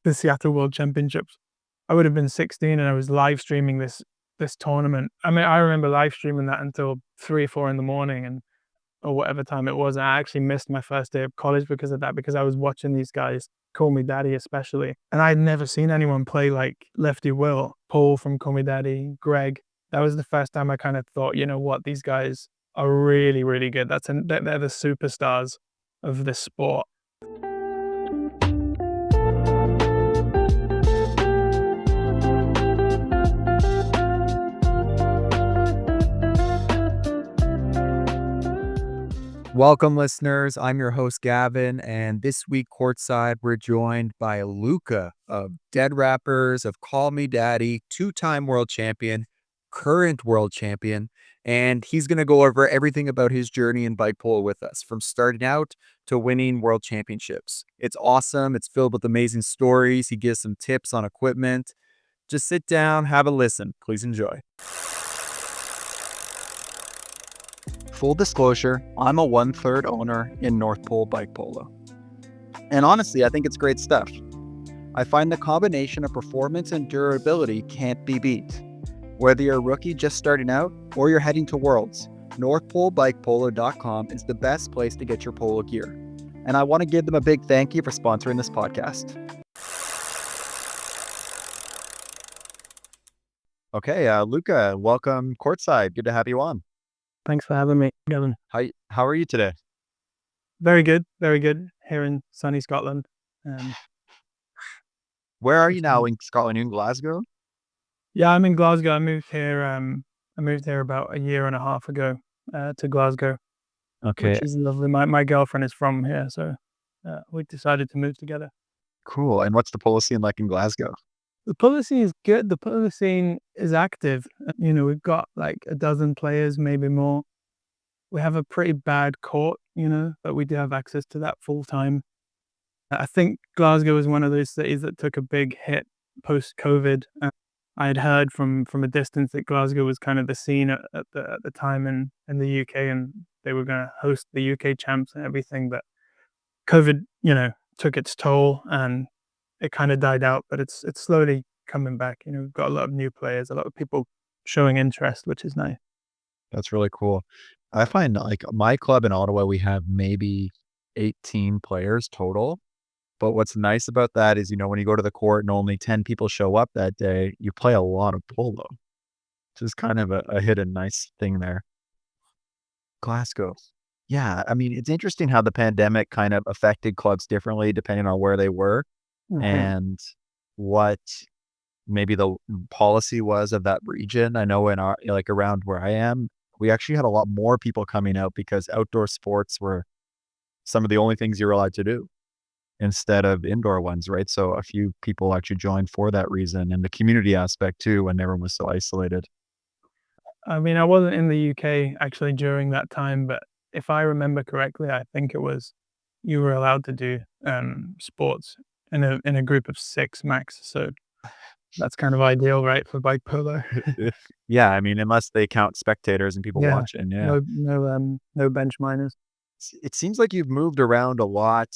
the Seattle World Championships. I would have been 16 and I was live streaming this tournament. I mean, I remember live streaming that until 3 or 4 in the morning and or whatever time it was. And I actually missed my first day of college because of that, because I was watching these guys, Call Me Daddy especially. And I'd never seen anyone play like Lefty Will, Paul from Call Me Daddy, Greg. That was the first time I kind of thought, you know what, these guys are really, really good. They're the superstars of this sport. Welcome, listeners. I'm your host, Gavin, and this week, Courtside, we're joined by Luca of Dead Rappers, of Call Me Daddy, two-time world champion, current world champion, and he's going to go over everything about his journey in bike polo with us, from starting out to winning world championships. It's awesome. It's filled with amazing stories. He gives some tips on equipment. Just sit down, have a listen. Please enjoy. Full disclosure, I'm a 1/3 owner in North Pole Bike Polo. And honestly, I think it's great stuff. I find the combination of performance and durability can't be beat. Whether you're a rookie just starting out or you're heading to Worlds, NorthPoleBikePolo.com is the best place to get your polo gear. And I want to give them a big thank you for sponsoring this podcast. Okay, Luca, welcome Courtside. Good to have you on. Thanks for having me, Gavin. How are you today? Very good here in sunny Scotland. Where are you now in Scotland? You in Glasgow? Yeah, I'm in Glasgow. I moved here about a year and a half ago to Glasgow. Okay. Which is lovely. My girlfriend is from here, so we decided to move together. Cool. And what's the polo scene like in Glasgow? The polo scene is good. The polo scene is active. You know, we've got like a dozen players, maybe more. We have a pretty bad court, you know, but we do have access to that full time. I think Glasgow is one of those cities that took a big hit post-COVID. I had heard from a distance that Glasgow was kind of the scene at the time in the UK, and they were going to host the UK champs and everything. But COVID, you know, took its toll and it kind of died out, but it's slowly coming back. You know, we've got a lot of new players, a lot of people showing interest, which is nice. That's really cool. I find like my club in Ottawa, we have maybe 18 players total. But what's nice about that is, you know, when you go to the court and only 10 people show up that day, you play a lot of polo, which is kind of a hidden nice thing there. Glasgow. Yeah, I mean, it's interesting how the pandemic kind of affected clubs differently depending on where they were. Mm-hmm. And what maybe the policy was of that region. I know in our, like around where I am, we actually had a lot more people coming out because outdoor sports were some of the only things you were allowed to do instead of indoor ones, right? So a few people actually joined for that reason, and the community aspect too, when everyone was so isolated. I mean, I wasn't in the UK actually during that time, but if I remember correctly, I think it was you were allowed to do sports in a group of 6 max. So that's kind of ideal, right, for bike polo. Yeah, I mean, unless they count spectators and people watching. Yeah, no bench minors. It seems like you've moved around a lot.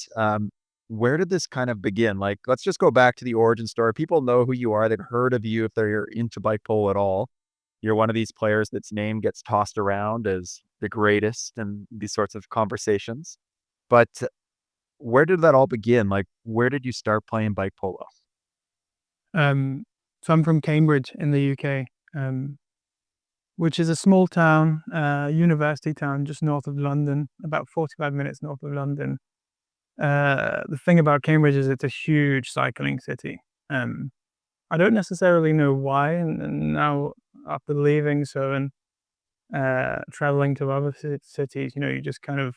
Where did this kind of begin? Like, let's just go back to the origin story. People know who you are. They've heard of you if they're into bike polo at all. You're one of these players that's name gets tossed around as the greatest in these sorts of conversations. But where did that all begin? Like, where did you start playing bike polo? So I'm from Cambridge in the UK, which is a small town, university town just north of London, about 45 minutes north of London. The thing about Cambridge is it's a huge cycling city. I don't necessarily know why, and now after leaving and traveling to other cities, you know, you just kind of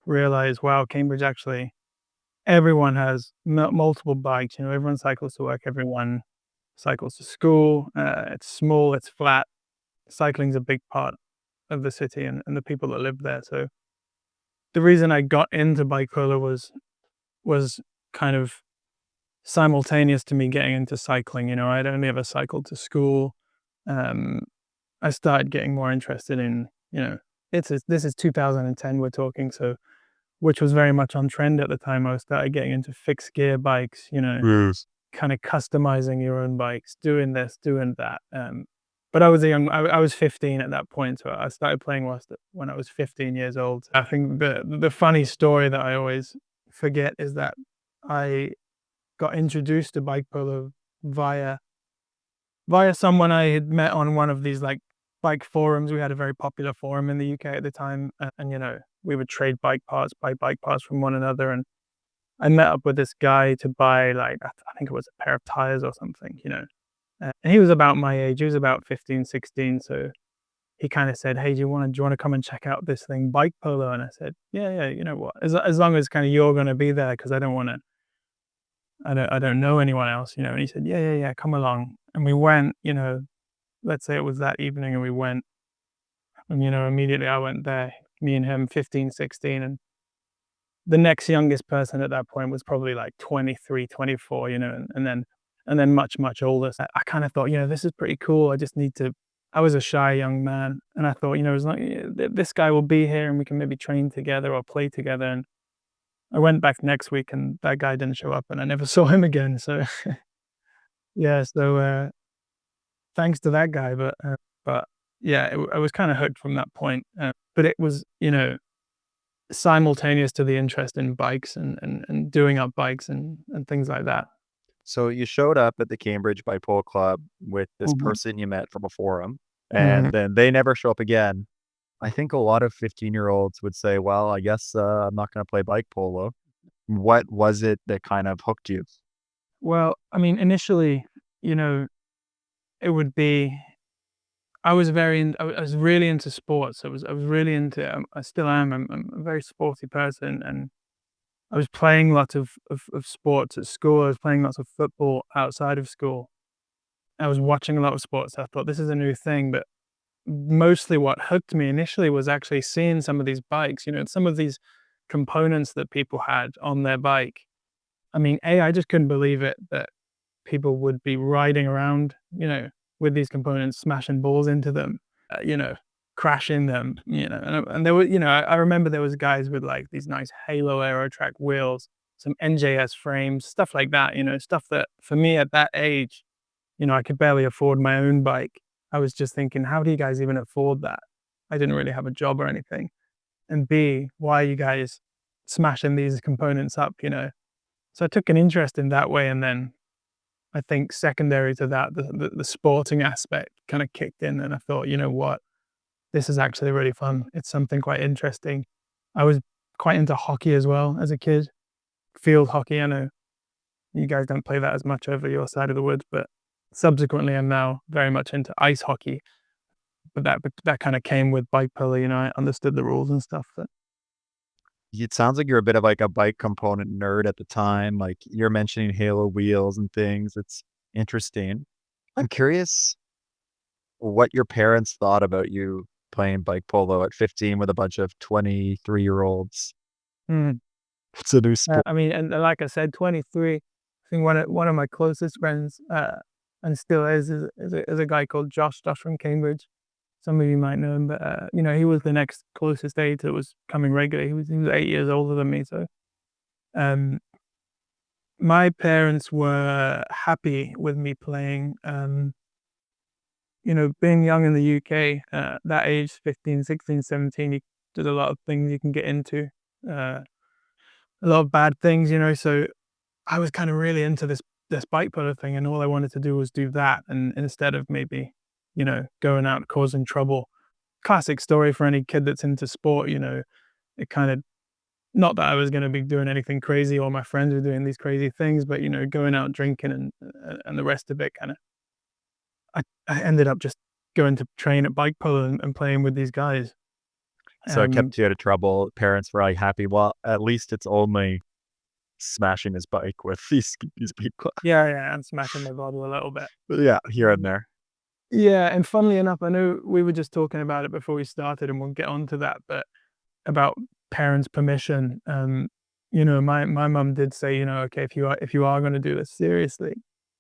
realize, wow, Cambridge actually, everyone has multiple bikes. You know, everyone cycles to work, everyone cycles to school. It's small, it's flat. Cycling's a big part of the city and the people that live there. So the reason I got into bike polo was kind of simultaneous to me getting into cycling. You know, I'd only ever cycled to school. I started getting more interested in, you know, this is 2010 we're talking, so which was very much on trend at the time. I started getting into fixed gear bikes, you know, kind of customizing your own bikes, doing this, doing that. But I was I was 15 at that point, so I started playing when I was 15 years old. I think the funny story that I always forget is that I got introduced to bike polo via someone I had met on one of these like bike forums. We had a very popular forum in the UK at the time, and we would trade buy bike parts from one another. And I met up with this guy to buy like I think it was a pair of tires or something, and he was about my age. He was about 15, 16. So he kind of said, "Hey, do you want to come and check out this thing, bike polo?" And I said, "Yeah, yeah. You know what? As long as kind of you're going to be there, because I don't want to. I don't know anyone else, And he said, "Yeah, yeah, yeah. Come along." And we went. Let's say it was that evening, and we went. And immediately I went there. Me and him, 15, 16, and the next youngest person at that point was probably like 23, 24, and then much, much older. So I kind of thought, this is pretty cool. I was a shy young man, and I thought, as long this guy will be here and we can maybe train together or play together. And I went back next week and that guy didn't show up and I never saw him again. So yeah, so thanks to that guy, but yeah, I was kind of hooked from that point. But it was, simultaneous to the interest in bikes and doing up bikes and things like that. So you showed up at the Cambridge Bike Polo Club with this Mhm. person you met from a forum, and Mhm. then they never show up again. I think a lot of 15-year-olds would say, well, I guess I'm not going to play bike polo. What was it that kind of hooked you? Well, I mean, initially, you know, it would be I was really into sports. I was really into I still am. I'm a very sporty person, and I was playing lots of sports at school. I was playing lots of football outside of school. I was watching a lot of sports. I thought this is a new thing, but mostly what hooked me initially was actually seeing some of these bikes, some of these components that people had on their bike. I mean, I just couldn't believe it that people would be riding around, with these components, smashing balls into them, crashing them, and there were, I remember there was guys with like these nice Halo Aero Track wheels, some NJS frames, stuff like that, stuff that for me at that age, I could barely afford my own bike. I was just thinking, how do you guys even afford that? I didn't really have a job or anything. And B, why are you guys smashing these components up? So I took an interest in that way. And then I think secondary to that, the sporting aspect kind of kicked in. And I thought, you know what? This is actually really fun. It's something quite interesting. I was quite into hockey as well as a kid. Field hockey. I know you guys don't play that as much over your side of the woods, but subsequently I'm now very much into ice hockey. But that kind of came with bike polo. I understood the rules and stuff. But It sounds like you're a bit of like a bike component nerd at the time. Like you're mentioning Halo wheels and things. It's interesting. I'm curious what your parents thought about you playing bike polo at 15 with a bunch of 23-year-olds. mm, It's a new sport. I mean, and like I said, 23. I think one of my closest friends, and still is a guy called Josh from Cambridge. Some of you might know him, but he was the next closest age that was coming regularly. He was 8 years older than me. So um, my parents were happy with me playing. Being young in the UK, that age, 15, 16, 17, there's a lot of things you can get into, uh, a lot of bad things. So I was kind of really into this bike polo thing, and all I wanted to do was do that, and instead of maybe, going out and causing trouble. Classic story for any kid that's into sport. It kind of, not that I was going to be doing anything crazy or my friends were doing these crazy things, but going out drinking and the rest of it kind of, I ended up just going to train at bike polo and playing with these guys. So it Um, kept you out of trouble. Parents were like happy. Well, at least it's only smashing his bike with these people. yeah, yeah, and smashing my bottle a little bit. But yeah, here and Um, there. yeah, and funnily enough, I know we were just talking about it before we started, and we'll get onto that, but about parents' permission. My mum did say, okay, if you are going to do this seriously,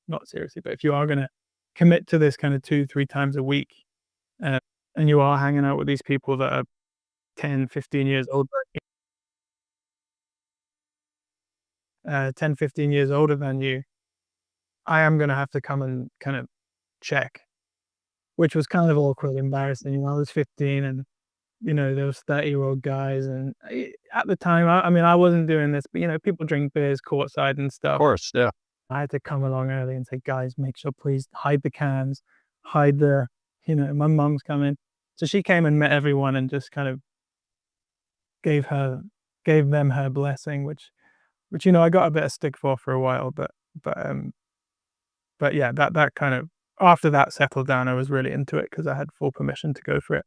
not seriously, but if you are going to commit to this kind of 2, 3 times a week, uh, and you are hanging out with these people that are 10, 15 years older, 10, 15 years older than you, I am going to have to come and kind of check, which was kind of awkward, embarrassing. You know, I was 15 and, you know, there was 30-year-old guys. And at the time, I mean, I wasn't doing this, but, you know, people drink beers courtside and Of stuff. course, yeah. I had to come along early and say, guys, make sure, please hide the cans, hide the, you know, my mum's coming. So she came and met everyone and just kind of gave her, gave them her blessing, which, you know, I got a bit of stick for a while, but, um, but yeah, that kind of, after that settled down, I was really into it because I had full permission to go for it.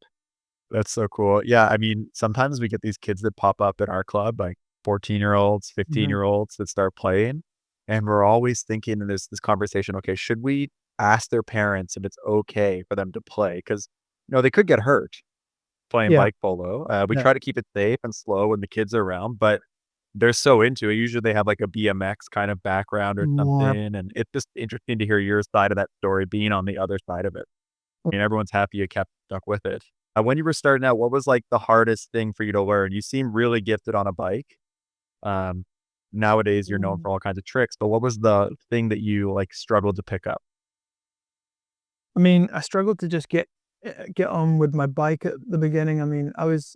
That's so cool. Yeah, I mean, sometimes we get these kids that pop up in our club, like 14-year-olds, Mhm. 15-year-olds that start playing, and we're always thinking in this conversation, okay, should we ask their parents if it's okay for them to play? Because they could get hurt playing Yeah, bike polo. We yeah. try to keep it safe and slow when the kids are around, but they're so into it. Usually they have like a BMX kind of background or Yeah. something, and it's just interesting to hear your side of that story being on the other side of it. I mean, everyone's happy you kept stuck with it. When you were starting out, what was like the hardest thing for you to learn? You seem really gifted on a bike. Um, Nowadays you're known Mm. for all kinds of tricks, but what was the thing that you like struggled to pick up? I mean, I struggled to just get on with my bike at the beginning. I mean, I was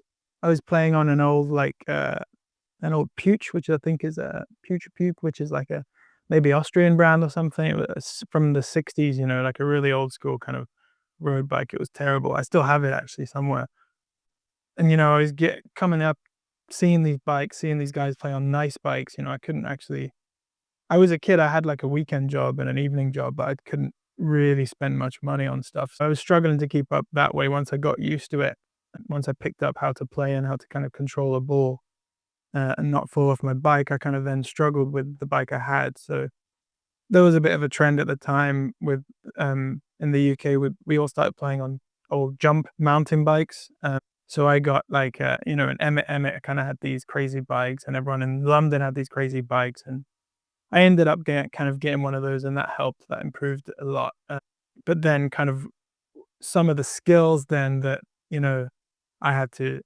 playing on an old Puch, which I think is a Puch, which is like a maybe Austrian brand or something. It was from the 60s, you know, like a really old school kind of road bike. It was terrible. I still have it actually somewhere. And, you know, I was coming up, seeing these bikes, seeing these guys play on nice bikes. You know, I couldn't actually, I was a kid, I had like a weekend job and an evening job, but I couldn't really spend much money on stuff. So I was struggling to keep up that way once I got used to it. Once I picked up how to play and how to kind of control a ball and not fall off my bike, I kind of then struggled with the bike I had. So there was a bit of a trend at the time with in the UK. We all started playing on old jump mountain bikes. So I got like you know, an Emmett kind of had these crazy bikes, and everyone in London had these crazy bikes, and I ended up getting one of those, and that helped. That improved a lot. But then, kind of some of the skills then that, you know, I had to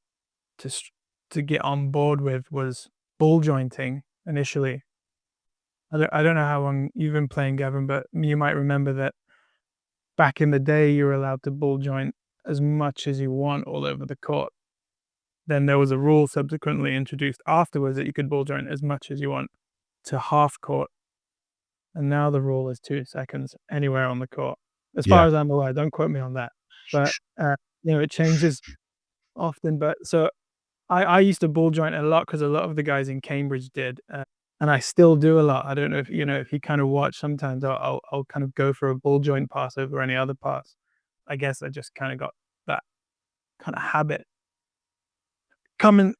s- to get on board with was ball jointing initially. I don't know how long you've been playing, Gavin, but you might remember that back in the day, you were allowed to ball joint as much as you want all over the court. Then there was a rule subsequently introduced afterwards that you could ball joint as much as you want to half court, and now the rule is 2 seconds anywhere on the court, as far Yeah. as I'm aware. Don't quote me on that, but, you know, it changes often. But so I used to ball joint a lot because a lot of the guys in Cambridge did, and I still do a lot. I don't know if, you know, if you kind of watch, sometimes I'll kind of go for a ball joint pass over any other pass. I guess I just kinda got that kinda habit. Coming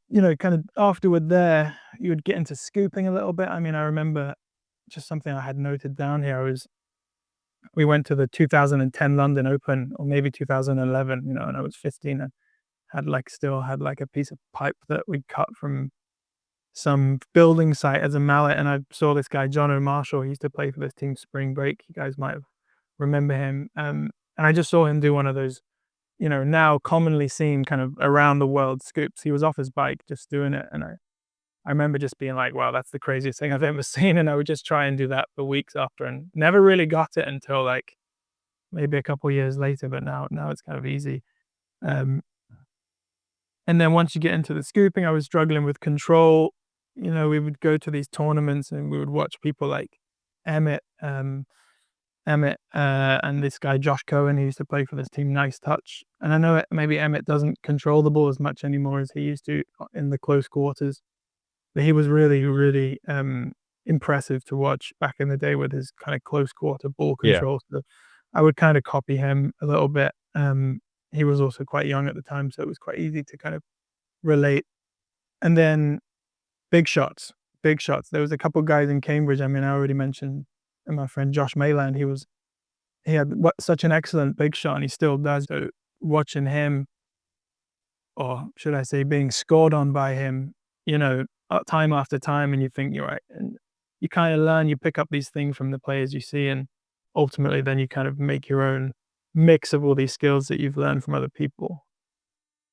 you know, kind of afterward there, you would get into scooping a little bit. I mean, I remember just something I had noted down here was we went to the 2010 London Open, or maybe 2011, you know, and I was 15 and still had like a piece of pipe that we cut from some building site as a mallet. And I saw this guy, John O'Marshall. He used to play for this team Spring Break. You guys might remember him. And I just saw him do one of those, you know, now commonly seen kind of around the world scoops. He was off his bike just doing it. And I remember just being like, wow, that's the craziest thing I've ever seen. And I would just try and do that for weeks after and never really got it until like maybe a couple years later. But now it's kind of easy. Um, and then once you get into the scooping, I was struggling with control. You know, we would go to these tournaments and we would watch people like Emmett, and this guy Josh Cohen, who used to play for this team, Nice Touch. And I know maybe Emmett doesn't control the ball as much anymore as he used to in the close quarters, but he was really, really impressive to watch back in the day with his kind of close quarter ball Yeah. control. So I would kind of copy him a little bit. He was also quite young at the time, so it was quite easy to kind of relate. And then big shots, big shots. There was a couple guys in Cambridge. I mean, I already mentioned my friend Josh Mayland. He had such an excellent big shot, and he still does. So watching him, or should I say, being scored on by him, you know, time after time, and you think you're right, and you kind of learn. You pick up these things from the players you see, and ultimately, then you kind of make your own mix of all these skills that you've learned from other people.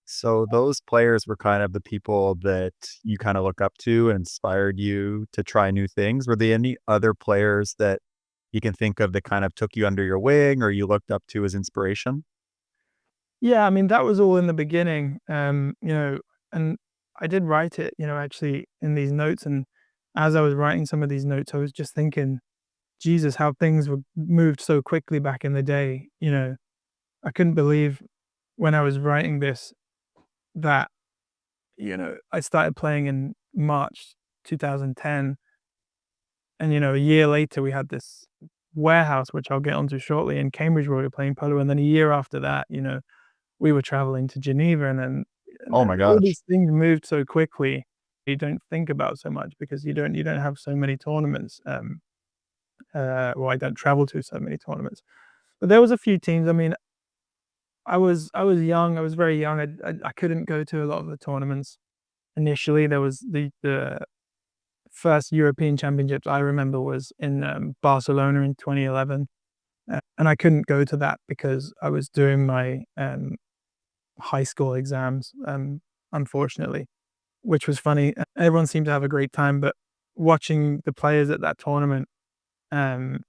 So those players were kind of the people that you kind of look up to and inspired you to try new things. Were there any other players that you can think of that kind of took you under your wing or you looked up to as inspiration? Yeah, I mean, that was all in the beginning, and I did write it, actually in these notes. And as I was writing some of these notes, I was just thinking, Jesus, how things were moved so quickly back in the day. I couldn't believe when I was writing this that, I started playing in March 2010. And, a year later, we had this warehouse, which I'll get onto shortly, in Cambridge where we were playing polo. And then a year after that, we were traveling to Geneva, and Oh my then all gosh. these things moved so quickly. You don't think about so much because you don't have so many tournaments. Well, I don't travel to so many tournaments, but there was a few teams. I mean, I was young. I was very young. I couldn't go to a lot of the tournaments initially. There was the first European Championships I remember was in Barcelona in 2011, and I couldn't go to that because I was doing my high school exams, unfortunately, which was funny. Everyone seemed to have a great time, but watching the players at that tournament, um,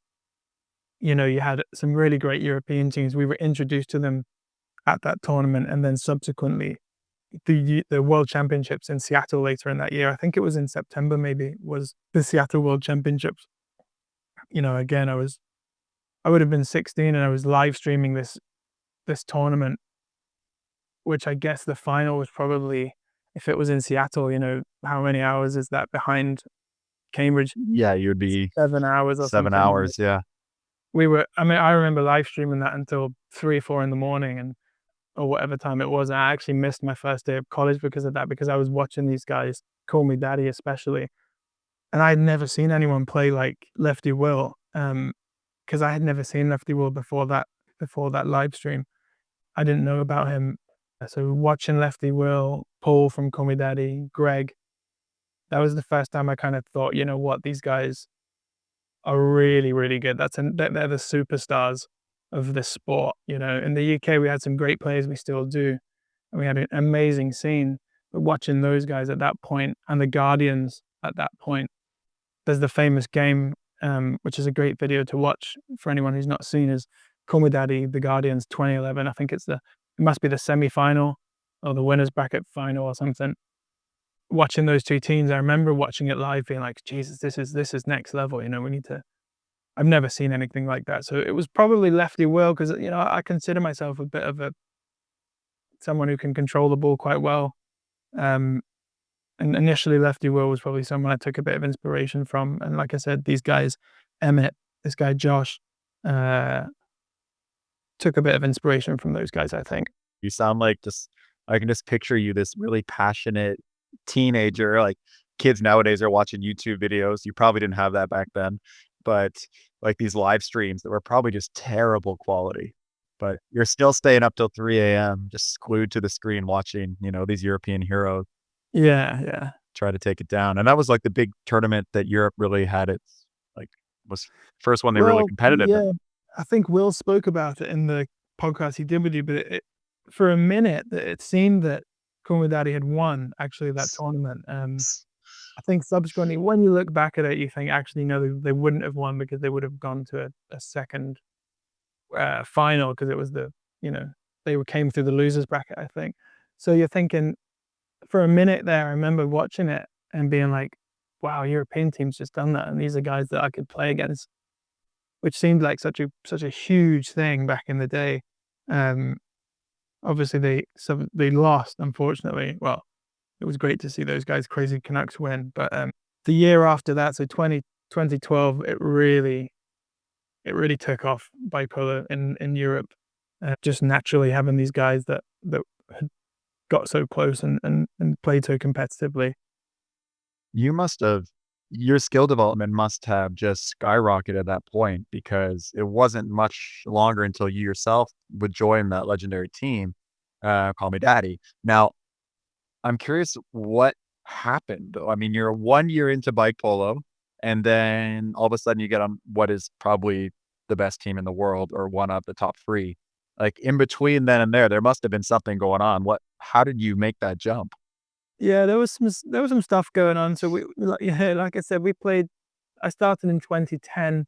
you had some really great European teams. We were introduced to them at that tournament, and then subsequently the World Championships in Seattle later in that year. I think it was in September, maybe, was the Seattle World Championships. Again, I would have been 16, and I was live streaming this tournament, which I guess the final was probably, if it was in Seattle, how many hours is that behind Cambridge? Yeah, you would be 7 hours or 7 something. hours, yeah. I mean, I remember live streaming that until 3 or 4 in the morning, and or whatever time it was. And I actually missed my first day of college because of that, because I was watching these guys call me daddy, especially. And I had never seen anyone play like Lefty Will, because I had never seen Lefty Will before that live stream. I didn't know about him. So watching Lefty Will, Paul from Call Me Daddy, Greg, that was the first time I kind of thought, you know what, these guys are really, really good. They're the superstars of this sport. In the UK, we had some great players, we still do, and we had an amazing scene. But watching those guys at that point, and the Guardians at that point, there's the famous game, which is a great video to watch for anyone who's not seen, is Call Me Daddy, the Guardians 2011. I think it must be the semi-final or the winners bracket final or something. Watching those two teams, I remember watching it live being like, Jesus, this is next level. I've never seen anything like that. So it was probably Lefty Will, because, I consider myself a bit of someone who can control the ball quite well. And initially Lefty Will was probably someone I took a bit of inspiration from. And like I said, these guys, Emmett, this guy Josh, took a bit of inspiration from those guys, I think. You sound like I can just picture you, this really passionate teenager. Like, kids nowadays are watching YouTube videos. You probably didn't have that back then, but like these live streams that were probably just terrible quality. But you're still staying up till 3 a.m., just glued to the screen watching, these European heroes Yeah, yeah. try to take it down. And that was like the big tournament that Europe really had its, like, was first one they were really Well, competitive in. yeah, I think Will spoke about it in the podcast he did with you, but for a minute, it seemed that Call Me Daddy had won, actually, that tournament. I think subsequently, when you look back at it, you think, actually, no, they wouldn't have won, because they would have gone to a second final, because it was came through the losers bracket, I think. So you're thinking, for a minute there, I remember watching it and being like, wow, European team's just done that, and these are guys that I could play against, which seemed like such a huge thing back in the day. Obviously they lost, unfortunately. Well, it was great to see those guys, crazy Canucks, win. But the year after that, so 2012, it really took off bipolar in Europe. Just naturally having these guys that had got so close and played so competitively. You must have Your skill development must have just skyrocketed at that point, because it wasn't much longer until you yourself would join that legendary team, Call Me Daddy. Now, I'm curious what happened though. I mean, you're 1 year into bike polo, and then all of a sudden you get on what is probably the best team in the world, or one of the top 3. Like, in between then and there must have been something going on. How did you make that jump? Yeah, there was some stuff going on. So like I said, I started in 2010.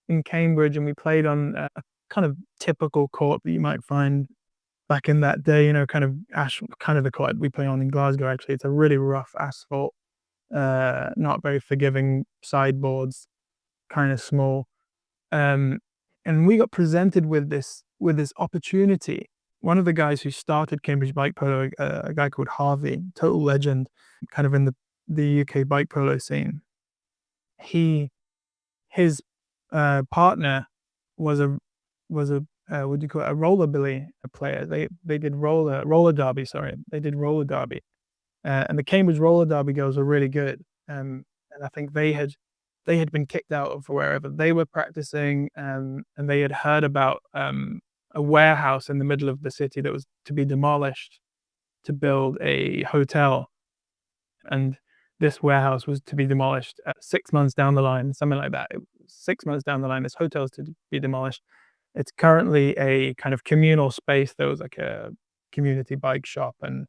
in Cambridge, and we played on a kind of typical court that you might find back in that day, kind of kind of the court we play on in Glasgow, actually. It's a really rough asphalt, not very forgiving sideboards, kind of small. Um, and we got presented with this opportunity. One of the guys who started Cambridge Bike Polo, a guy called Harvey, total legend, kind of in the UK bike polo scene. His partner was a what do you call it, a rollerbilly player. They did roller derby. Sorry, they did roller derby, and the Cambridge roller derby girls were really good. And I think they had been kicked out of wherever they were practicing, and they had heard about a warehouse in the middle of the city that was to be demolished to build a hotel. And this warehouse was to be demolished 6 months down the line, something like that. 6 months down the line, this hotel's to be demolished. It's currently a kind of communal space. There was like a community bike shop and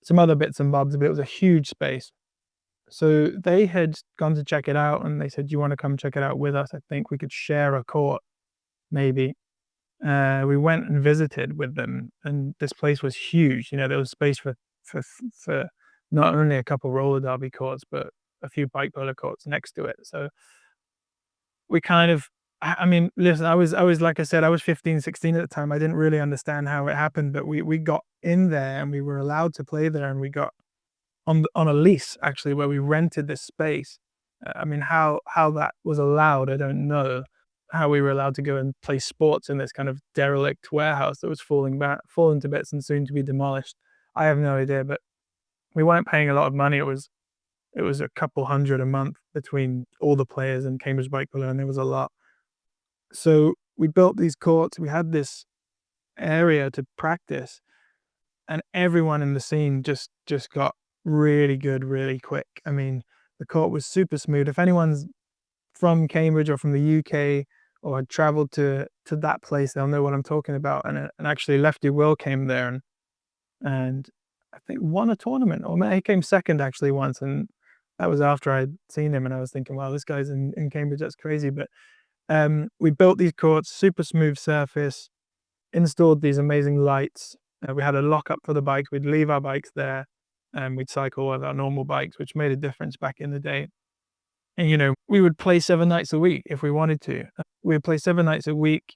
some other bits and bobs, but it was a huge space. So they had gone to check it out, and they said, "Do you want to come check it out with us? I think we could share a court, maybe." We went and visited with them, and this place was huge. There was space for not only a couple roller derby courts, but a few bike polo courts next to it. So we kind of, I mean, listen, I was like I said, I was 15, 16 at the time. I didn't really understand how it happened, but we got in there and we were allowed to play there, and we got on a lease, actually, where we rented this space. I mean, how that was allowed, I don't know. How we were allowed to go and play sports in this kind of derelict warehouse that was falling to bits and soon to be demolished, I have no idea. But we weren't paying a lot of money. It was a couple hundred a month between all the players in Cambridge Bike Polo, and there was a lot. So we built these courts. We had this area to practice, and everyone in the scene just got really good really quick. I mean, the court was super smooth. If anyone's from Cambridge or from the UK or had traveled to that place, they'll know what I'm talking about. And actually, Lefty Will came there and I think won a tournament, or he came second actually once, and that was after I'd seen him, and I was thinking, wow, this guy's in Cambridge, that's crazy. But we built these courts, super smooth surface, installed these amazing lights. We had a lockup for the bikes. We'd leave our bikes there, and we'd cycle with our normal bikes, which made a difference back in the day. And we would play 7 nights a week if we wanted to. We would play 7 nights a week.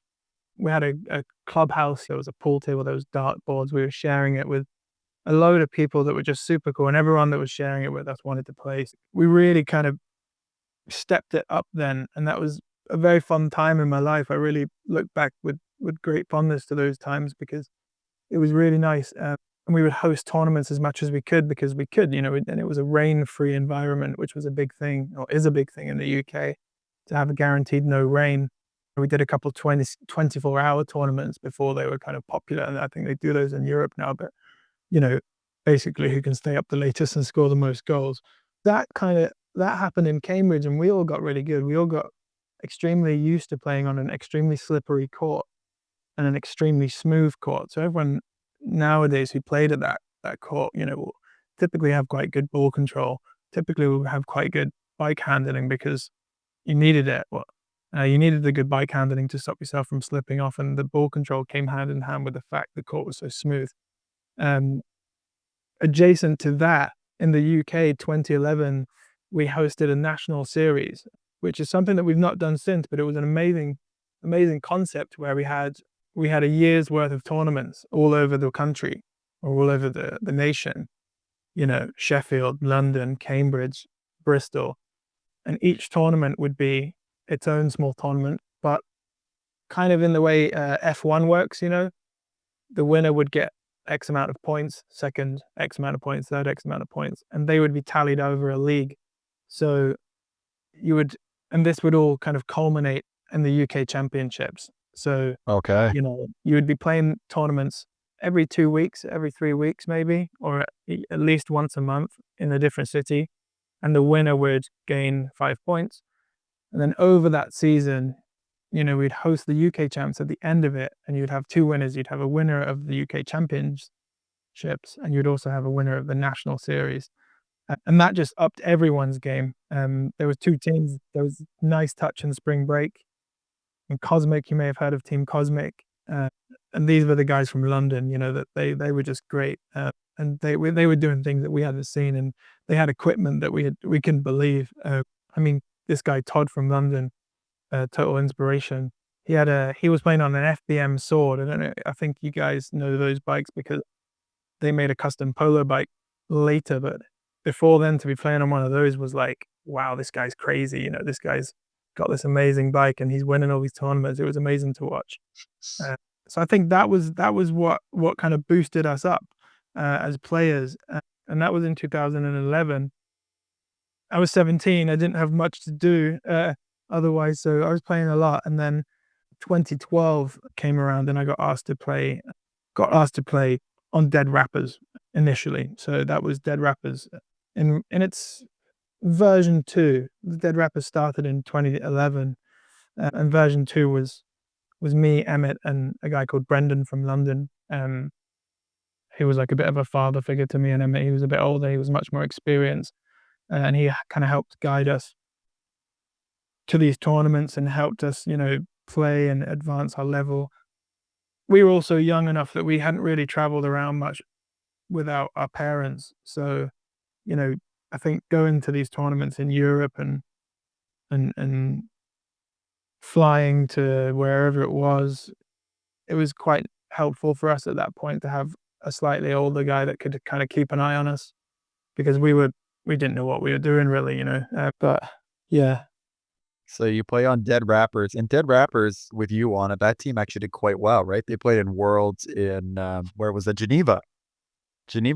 We had a clubhouse. There was a pool table. There was dartboards. We were sharing it with a load of people that were just super cool, and everyone that was sharing it with us wanted to play. We really kind of stepped it up then, and that was a very fun time in my life. I really look back with great fondness to those times because it was really nice. And we would host tournaments as much as we could because we could, and it was a rain-free environment, which was a big thing, or is a big thing in the UK, to have a guaranteed no rain. We did a couple 24-hour tournaments before they were kind of popular, and I think they do those in Europe now, but basically who can stay up the latest and score the most goals. That happened in Cambridge, and we all got really good. We all got extremely used to playing on an extremely slippery court and an extremely smooth court. So everyone nowadays who played at that court, will typically have quite good ball control. Typically will have quite good bike handling because you needed it. You needed the good bike handling to stop yourself from slipping off, and the ball control came hand in hand with the fact the court was so smooth. Adjacent to that, in the UK, 2011, we hosted a national series, which is something that we've not done since, but it was an amazing concept where we had a year's worth of tournaments all over the country, or all over the nation, Sheffield, London, Cambridge, Bristol, and each tournament would be its own small tournament, but kind of in the way F1 works, the winner would get X amount of points, second X amount of points, third X amount of points, and they would be tallied over a league. So and this would all kind of culminate in the UK Championships. So, Okay. You would be playing tournaments every 2 weeks, every 3 weeks maybe, or at least once a month in a different city, and the winner would gain 5 points. And then over that season, we'd host the UK champs at the end of it, and you'd have 2 winners. You'd have a winner of the UK Championships, and you'd also have a winner of the National Series. And that just upped everyone's game. There was 2 teams. There was Nice Touch and Spring Break. and Cosmic. You may have heard of Team Cosmic. And these were the guys from London, that they were just great. And they were doing things that we hadn't seen, and they had equipment that we couldn't believe. I mean, this guy Todd from London, total inspiration. He was playing on an FBM sword. I don't know. I think you guys know those bikes because they made a custom polo bike later, but before then, to be playing on one of those was like, wow, this guy's crazy. This guy's got this amazing bike and he's winning all these tournaments. It was amazing to watch. So I think that was what kind of boosted us up as players, and that was in 2011. I was 17. I didn't have much to do otherwise, so I was playing a lot. And then 2012 came around, and I got asked to play on Dead Rappers initially. So that was Dead Rappers in its version 2. The Dead Rappers started in 2011, and version 2 was me, Emmett, and a guy called Brendan from London. He was like a bit of a father figure to me and Emmett. He was a bit older. He was much more experienced, and he kind of helped guide us to these tournaments and helped us, play and advance our level. We were also young enough that we hadn't really traveled around much without our parents. So, I think going to these tournaments in Europe and flying to wherever it was quite helpful for us at that point to have a slightly older guy that could kind of keep an eye on us, because we didn't know what we were doing really, but yeah. So you play on Dead Rappers, and Dead Rappers with you on it, that team actually did quite well, right? They played in Worlds in, where was it? Geneva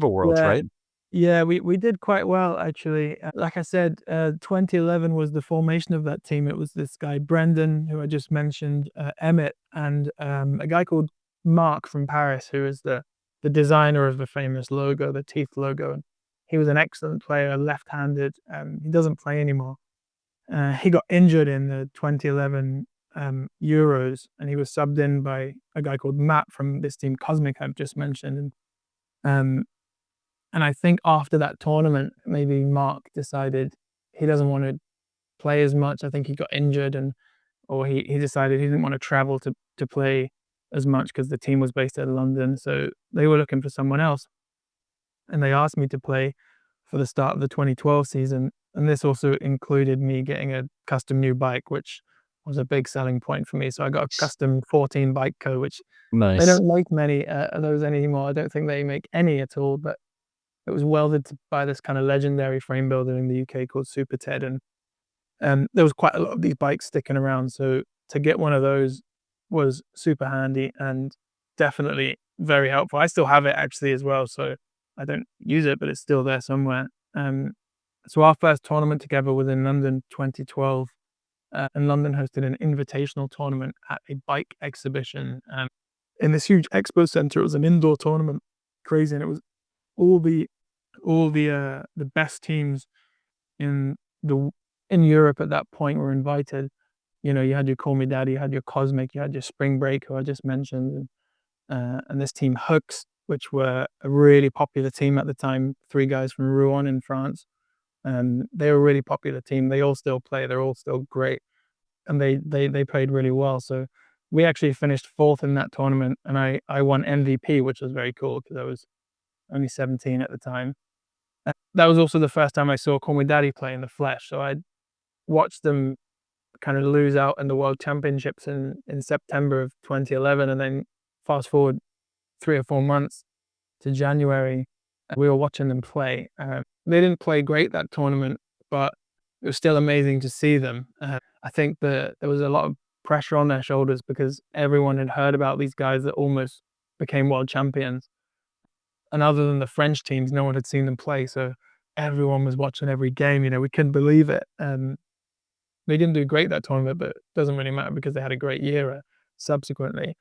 Worlds, Yeah. right? Yeah, we did quite well actually. Like I said, 2011 was the formation of that team. It was this guy Brendan, who I just mentioned, Emmett, and a guy called Mark from Paris, who is the designer of the famous logo, the teeth logo. And he was an excellent player, left-handed. He doesn't play anymore. He got injured in the 2011 Euros, and he was subbed in by a guy called Matt from this team Cosmic I've just mentioned. And I think after that tournament, maybe Mark decided he doesn't want to play as much. I think he got injured, or he decided he didn't want to travel to play as much because the team was based in London. So they were looking for someone else, and they asked me to play for the start of the 2012 season. And this also included me getting a custom new bike, which was a big selling point for me. So I got a custom 14 bike co, which they Nice. don't make many of those anymore. I don't think they make any at all, but it was welded by this kind of legendary frame builder in the UK called Super Ted. And there was quite a lot of these bikes sticking around. So to get one of those was super handy and definitely very helpful. I still have it actually as well. So I don't use it, but it's still there somewhere. So our first tournament together was in London 2012. And London hosted an invitational tournament at a bike exhibition in this huge expo center. It was an indoor tournament, crazy, and it was all the best teams in Europe at that point were invited. You had your Call Me Daddy, you had your Cosmic, you had your Spring Break, who I just mentioned, and this team Hooks, which were a really popular team at the time. 3 guys from Rouen in France. They were a really popular team. They all still play. They're all still great, and they played really well. So we actually finished 4th in that tournament, and I won MVP, which was very cool because I was only 17 at the time. That was also the first time I saw Call Me Daddy play in the flesh. So I watched them kind of lose out in the World Championships in September of 2011, and then fast forward 3 or 4 months to January, we were watching them play. They didn't play great that tournament, but it was still amazing to see them. I think that there was a lot of pressure on their shoulders because everyone had heard about these guys that almost became world champions. And other than the French teams, no one had seen them play. So everyone was watching every game. We couldn't believe it. They didn't do great that tournament, but it doesn't really matter because they had a great year subsequently.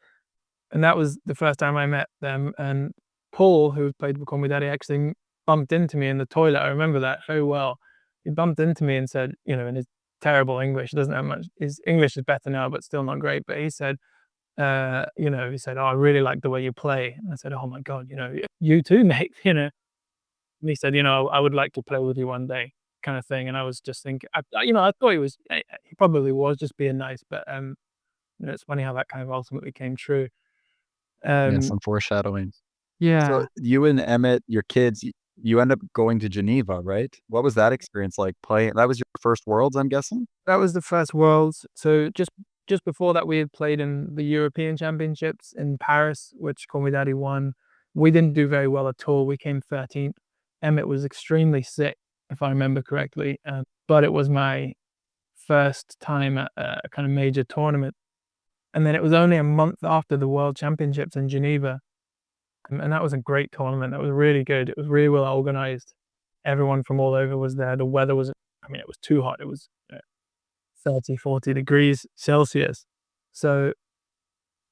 And that was the first time I met them. And Paul, who played for Call Me Daddy, actually bumped into me in the toilet. I remember that very well. He bumped into me and said, in his terrible English, he doesn't have much, his English is better now, but still not great. But he said, oh, I really like the way you play. And I said, oh my God, you too, mate, And he said, I would like to play with you one day, kind of thing. And I was just thinking, I thought he probably was just being nice, but it's funny how that kind of ultimately came true. Yeah, Um, some foreshadowing. So yeah, you and Emmett, your kids, you end up going to Geneva, right? What was that experience like playing? That was your first Worlds, I'm guessing? that was the first Worlds. So just before that, we had played in the European Championships in Paris, which Call Me Daddy won. We didn't do very well at all. We came 13th. Emmett was extremely sick, if I remember correctly. But it was my first time at a kind of major tournament. And then it was only a month after the World Championships in Geneva. And that was a great tournament. That was really good. It was really well organized. Everyone from all over was there. The weather was, I mean, it was too hot. It was 30, 40 degrees Celsius. So,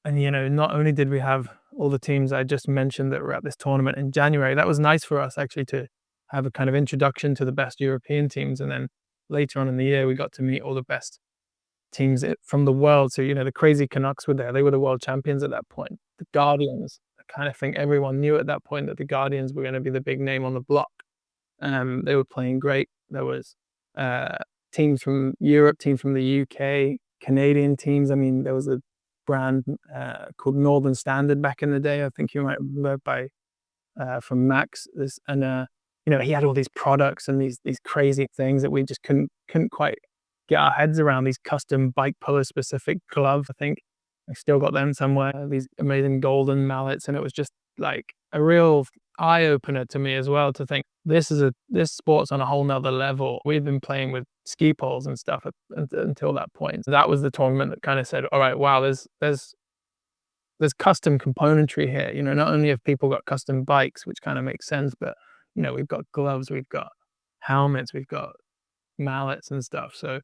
and not only did we have all the teams I just mentioned that were at this tournament in January, that was nice for us actually to have a kind of introduction to the best European teams. And then later on in the year, we got to meet all the best teams from the world. So, the crazy Canucks were there. They were the world champions at that point. The Guardians, I kind of think everyone knew at that point that the Guardians were going to be the big name on the block. They were playing great. There was teams from Europe, teams from the UK, Canadian teams. I mean, there was a brand called Northern Standard back in the day. I think you might remember from Max. He had all these products and these crazy things that we just couldn't quite get our heads around. These custom bike polo specific gloves. I think I still got them somewhere. These amazing golden mallets, and it was just like a real eye opener to me as well to think this sport's on a whole nother level. We've been playing with ski poles and stuff until that point. So that was the tournament that kind of said, all right, wow, there's custom componentry here. Not only have people got custom bikes, which kind of makes sense, but we've got gloves, we've got helmets, we've got mallets and stuff. So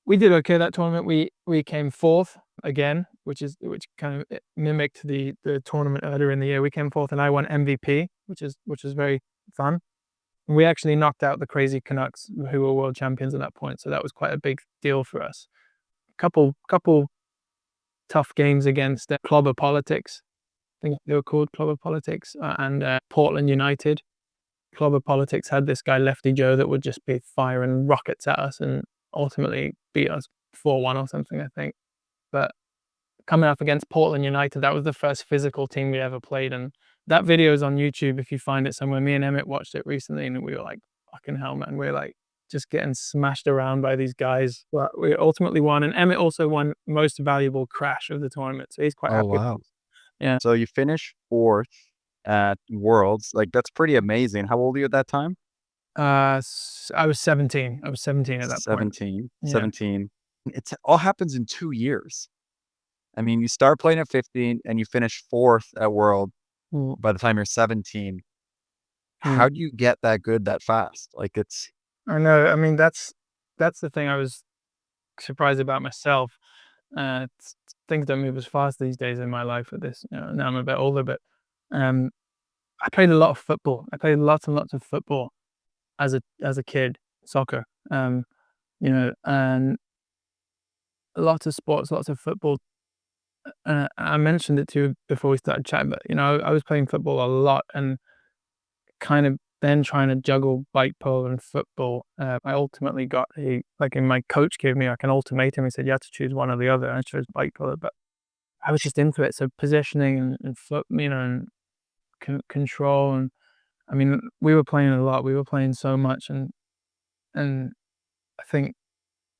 we did okay that tournament. We came fourth again, which kind of mimicked the tournament earlier in the year. We came fourth, and I won MVP, which is very fun. We actually knocked out the crazy Canucks, who were world champions at that point. So that was quite a big deal for us. Couple tough games against Clobber Politics. I think they were called Clobber Politics, and Portland United. Clobber Politics had this guy Lefty Joe that would just be firing rockets at us and ultimately beat us 4-1 or something, I think. But coming up against Portland United, that was the first physical team we ever played, and that video is on YouTube if you find it somewhere. Me and Emmett watched it recently, and we were like, fucking hell, man. We're like just getting smashed around by these guys. But we ultimately won, and Emmett also won most valuable crash of the tournament, so he's quite Oh, happy. wow. Yeah. So you finished fourth at Worlds. Like, that's pretty amazing. How old are you at that time? I was 17. I was 17 at that point. 17. Yeah. 17. It all happens in 2 years. I mean, you start playing at 15 and you finish fourth at World Mm. by the time you're 17. Mm. How do you get that good that fast? Like, it's I know. I mean, that's the thing I was surprised about myself. Things don't move as fast these days in my life at this. Now I'm a bit older, but I played a lot of football. I played lots and lots of football as a kid, soccer. And lots of sports, lots of football. I mentioned it to you before we started chatting, but I was playing football a lot and kind of then trying to juggle bike polo and football. I ultimately got my coach gave me like an ultimatum. He said you had to choose one or the other. I chose bike polo, but I was just into it. So positioning and foot, and control, and I mean, we were playing a lot. We were playing so much, and I think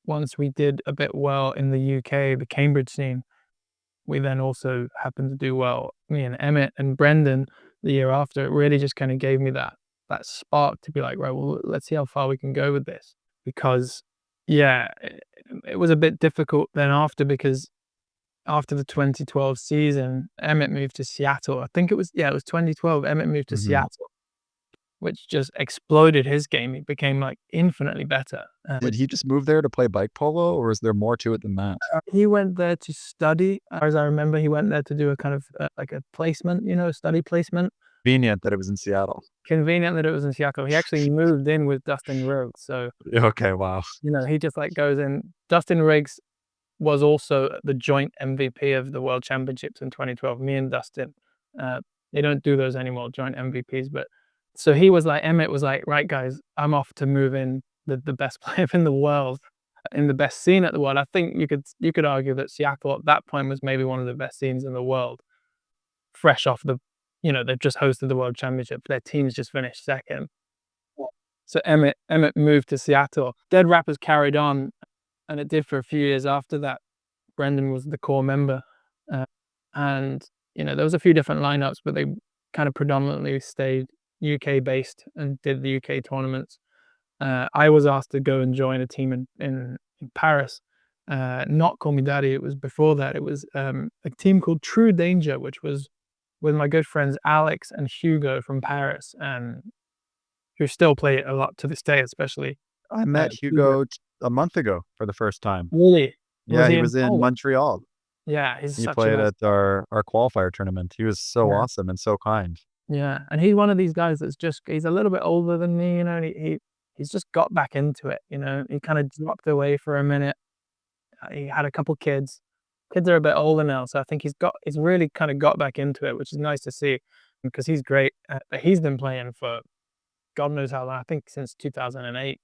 once we did a bit well in the UK, the Cambridge scene, we then also happened to do well. Me and Emmett and Brendan the year after, it really just kind of gave me that spark to be like, right, well, let's see how far we can go with this. Because, yeah, it was a bit difficult then because after the 2012 season, Emmett moved to Seattle. I think it was 2012. Emmett moved to Seattle, which just exploded his game. He became like infinitely better. Did he just move there to play bike polo, or is there more to it than that? He went there to study. As I remember, he went there to do a kind of like a placement, a study placement. Convenient that it was in Seattle. Convenient that it was in Seattle. He actually moved in with Dustin Rhodes. So, Okay, wow. he just like goes in. Dustin Riggs was also the joint MVP of the World Championships in 2012. Me and Dustin. They don't do those anymore, joint MVPs. But so Emmett was like, right, guys, I'm off to move in the best player in the world in the best scene at the world. I think you could argue that Seattle at that point was maybe one of the best scenes in the world, fresh off they've just hosted the World Championship. Their team's just finished second. So Emmett moved to Seattle. Dead Rappers carried on, and it did for a few years after that. Brendan was the core member, and there was a few different lineups, but they kind of predominantly stayed UK based and did the UK tournaments. I was asked to go and join a team in Paris. Not Call Me Daddy. It was before that. It was a team called True Danger, which was with my good friends Alex and Hugo from Paris, and who still play it a lot to this day, especially. I met Hugo a month ago for the first time. Really? Yeah, he was in Montreal. Yeah, he played at our qualifier tournament. He was so awesome and so kind. Yeah, and he's one of these guys he's a little bit older than me, and he's just got back into it. He kind of dropped away for a minute. He had a couple kids. Kids are a bit older now, so I think he's really kind of got back into it, which is nice to see, because he's great. But he's been playing for God knows how long. I think since 2008.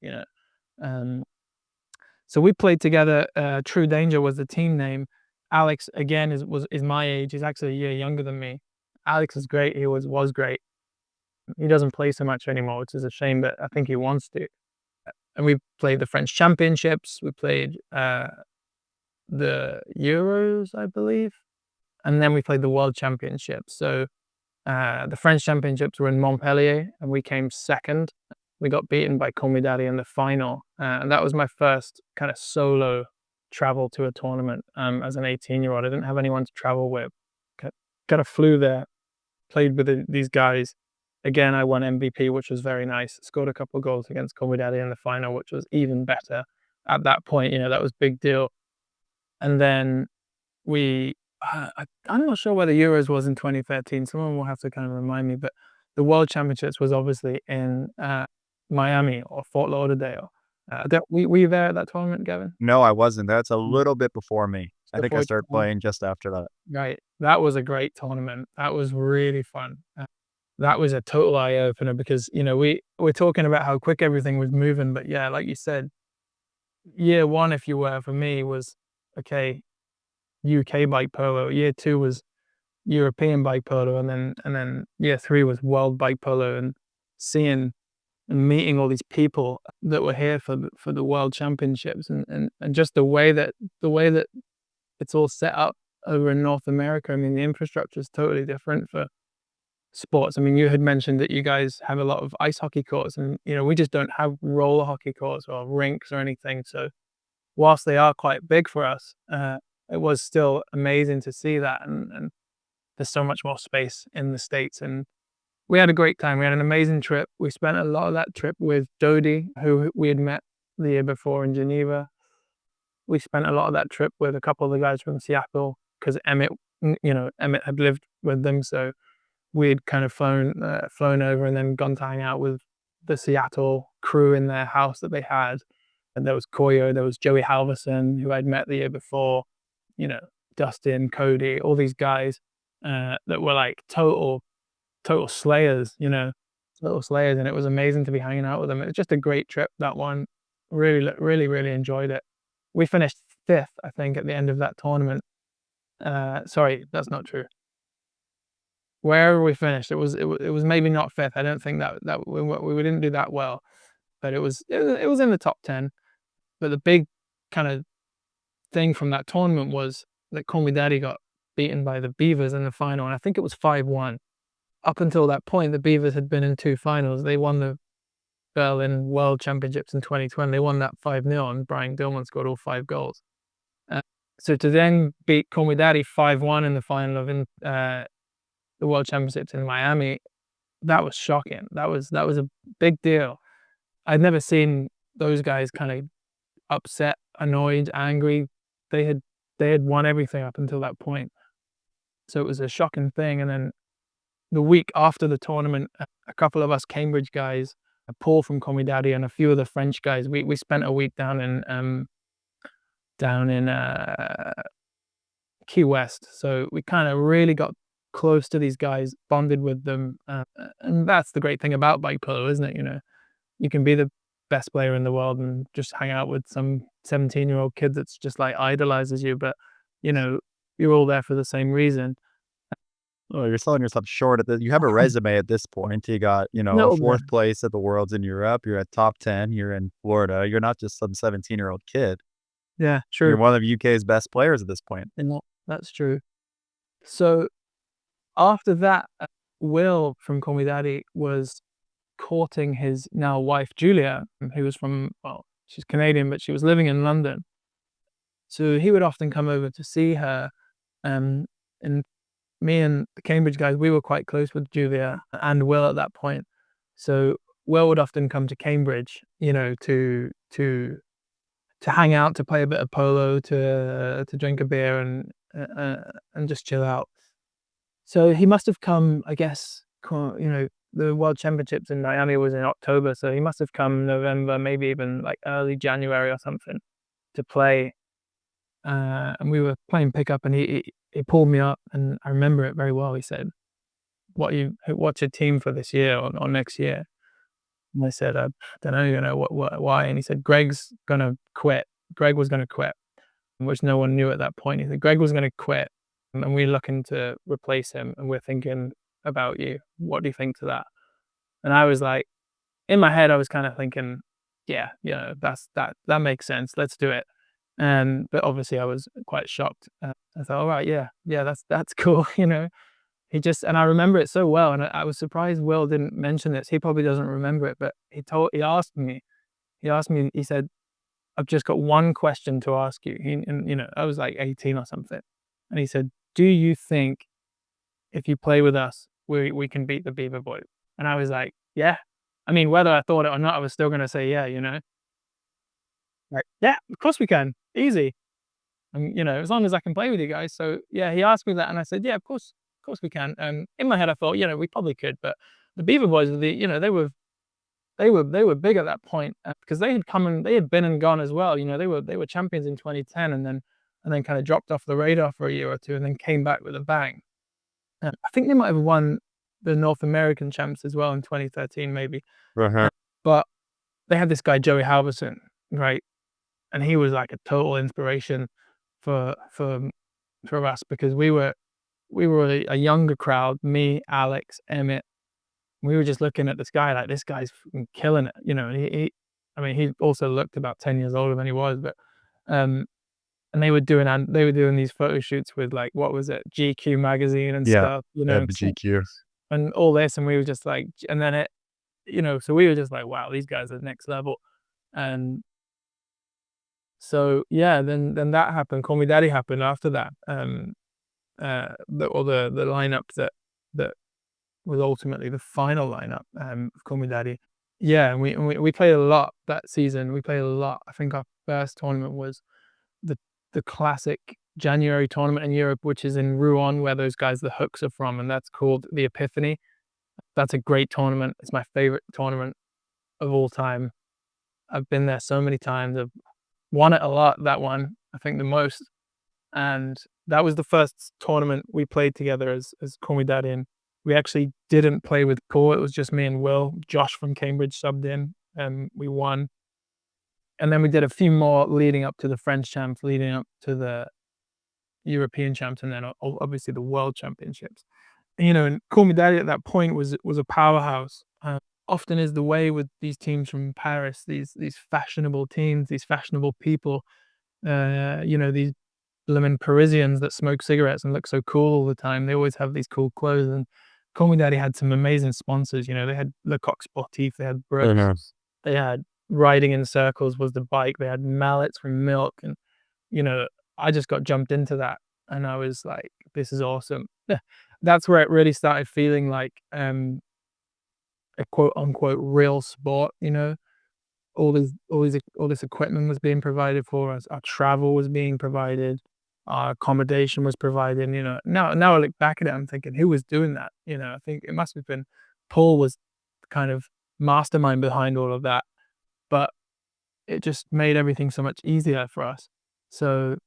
So we played together. True Danger was the team name. Alex again is my age. He's actually a year younger than me. Alex is great. He was great. He doesn't play so much anymore, which is a shame, but I think he wants to. And we played the French Championships. We played the Euros, I believe, and then we played the World Championships. So the French Championships were in Montpellier, and we came second. We got beaten by Call Me Daddy in the final, and that was my first kind of solo travel to a tournament as an 18-year-old. I didn't have anyone to travel with. Kind of flew there, played with these guys. Again, I won MVP, which was very nice. Scored a couple of goals against Call Me Daddy in the final, which was even better at that point. That was a big deal. And then I'm not sure where the Euros was in 2013. Someone will have to kind of remind me, but the World Championships was obviously in Miami or Fort Lauderdale. Were you there at that tournament, Gavin? No, I wasn't. That's a little bit before me. I think I started playing just after that. Right. That was a great tournament. That was really fun. That was a total eye-opener, because, we're talking about how quick everything was moving, but yeah, like you said, year one, if you were, for me, was, okay, UK bike polo. Year two was European bike polo, and then year three was world bike polo, and seeing and meeting all these people that were here for the World Championships, and just the way that it's all set up over in North America. I mean, the infrastructure is totally different for sports. I mean, you had mentioned that you guys have a lot of ice hockey courts, and we just don't have roller hockey courts or rinks or anything. So whilst they are quite big for us, it was still amazing to see that, and there's so much more space in the States, and we had a great time. We had an amazing trip. We spent a lot of that trip with Dodie, who we had met the year before in Geneva. We spent a lot of that trip with a couple of the guys from Seattle, because Emmett had lived with them, so we'd kind of flown over and then gone to hang out with the Seattle crew in their house that they had. And there was Koyo, there was Joey Halverson, who I'd met the year before, Dustin, Cody, all these guys that were like total slayers, total slayers. And it was amazing to be hanging out with them. It was just a great trip, that one. Really, really, really enjoyed it. We finished 5th, I think, at the end of that tournament. Sorry, that's not true. Wherever we finished, it was maybe not 5th. I don't think that we didn't do that well, but it was in the top 10. But the big kind of thing from that tournament was that Call Me Daddy got beaten by the Beavers in the final, and I think it was 5-1. Up until that point, the Beavers had been in 2 finals. They won the Berlin World Championships in 2020. They won that 5-0, and Brian Dillman scored all 5 goals. So to then beat Call Me Daddy 5-1 in the final of the World Championships in Miami, that was shocking. That was a big deal. I'd never seen those guys kind of upset, annoyed, angry. They had won everything up until that point. So it was a shocking thing. And then the week after the tournament, a couple of us Cambridge guys, Paul from Call Me Daddy and a few of the French guys, we spent a week down in Key West. So we kind of really got close to these guys, bonded with them. And that's the great thing about bike polo, isn't it? You can be the best player in the world and just hang out with some 17-year-old kid that's just like idolizes you. But, you're all there for the same reason. Oh, you're selling yourself short at this. You have a resume at this point. You got, a Little bit. fourth place at the Worlds in Europe. You're at top 10. You're in Florida. You're not just some 17-year-old kid. Yeah, You're true. one of UK's best players at this point. And that's true. So after that, Will from Call Me Daddy was courting his now wife, Julia, who was she's Canadian, but she was living in London. So he would often come over to see her. And me and the Cambridge guys, we were quite close with Julia and Will at that point. So Will would often come to Cambridge, to hang out, to play a bit of polo, to drink a beer and just chill out. So he must have come, I guess, the World Championships in Miami was in October, so he must have come November, maybe even like early January or something, to play. And we were playing pickup, and he pulled me up, and I remember it very well. He said, "What's your team for this year or next year?" And I said, "I don't know, why?" And he said, "Greg's gonna quit." Greg was gonna quit, which no one knew at that point. He said, "Greg was gonna quit, and we're looking to replace him, and we're thinking about you. What do you think to that?" And I was like, in my head, I was kind of thinking, yeah, that makes sense. Let's do it. But obviously I was quite shocked. I thought, all right, yeah, that's cool. And I remember it so well. And I was surprised Will didn't mention this. He probably doesn't remember it, but he asked me, he said, "I've just got one question to ask you." I was like 18 or something. And he said, "Do you think if you play with us, we can beat the Beaver Boys?" And I was like, yeah. I mean, whether I thought it or not, I was still going to say, yeah, like, yeah, of course we can. Easy. And, as long as I can play with you guys. So yeah, he asked me that and I said, yeah, of course we can. In my head, I thought, we probably could, but the Beaver Boys, they were big at that point because they had been and gone as well. They were champions in 2010 and then kind of dropped off the radar for a year or two and then came back with a bang. I think they might have won the North American champs as well in 2013, maybe. Uh-huh. But they had this guy, Joey Halverson, right? And he was like a total inspiration for us because we were a younger crowd, me, Alex, Emmett. We were just looking at this guy like, this guy's killing it, And he also looked about 10 years older than he was, but and they were doing these photo shoots with like, what was it, GQ magazine and stuff, the GQ. and all this, and we were just like, and then so we were just like, wow, these guys are next level. And so yeah, then that happened. Call Me Daddy happened after that. The lineup that was ultimately the final lineup of Call Me Daddy. Yeah, and we played a lot that season. We played a lot. I think our first tournament was the classic January tournament in Europe, which is in Rouen, where those guys, the Hooks, are from, and that's called the Epiphany. That's a great tournament. It's my favorite tournament of all time. I've been there so many times. I've won it a lot, that one, I think the most. And that was the first tournament we played together as Call Me Daddy. And we actually didn't play with Paul. It was just me and Will. Josh from Cambridge subbed in, and we won. And then we did a few more leading up to the French champs, leading up to the European champs, and then obviously the World Championships. And Call Me Daddy at that point was a powerhouse. Often is the way with these teams from Paris, these fashionable teams, these fashionable people, these blooming Parisians that smoke cigarettes and look so cool all the time. They always have these cool clothes. And Call Me Daddy had some amazing sponsors. They had Le Coq Sportif, they had Brooks, they had Riding in Circles was the bike, they had mallets from Milk, and I just got jumped into that, and I was like, this is awesome. That's where it really started feeling like a quote unquote real sport. All this equipment was being provided for us, our travel was being provided, our accommodation was provided. Now I look back at it, I'm thinking, who was doing that? I think it must have been Paul was kind of mastermind behind all of that, but it just made everything so much easier for us. So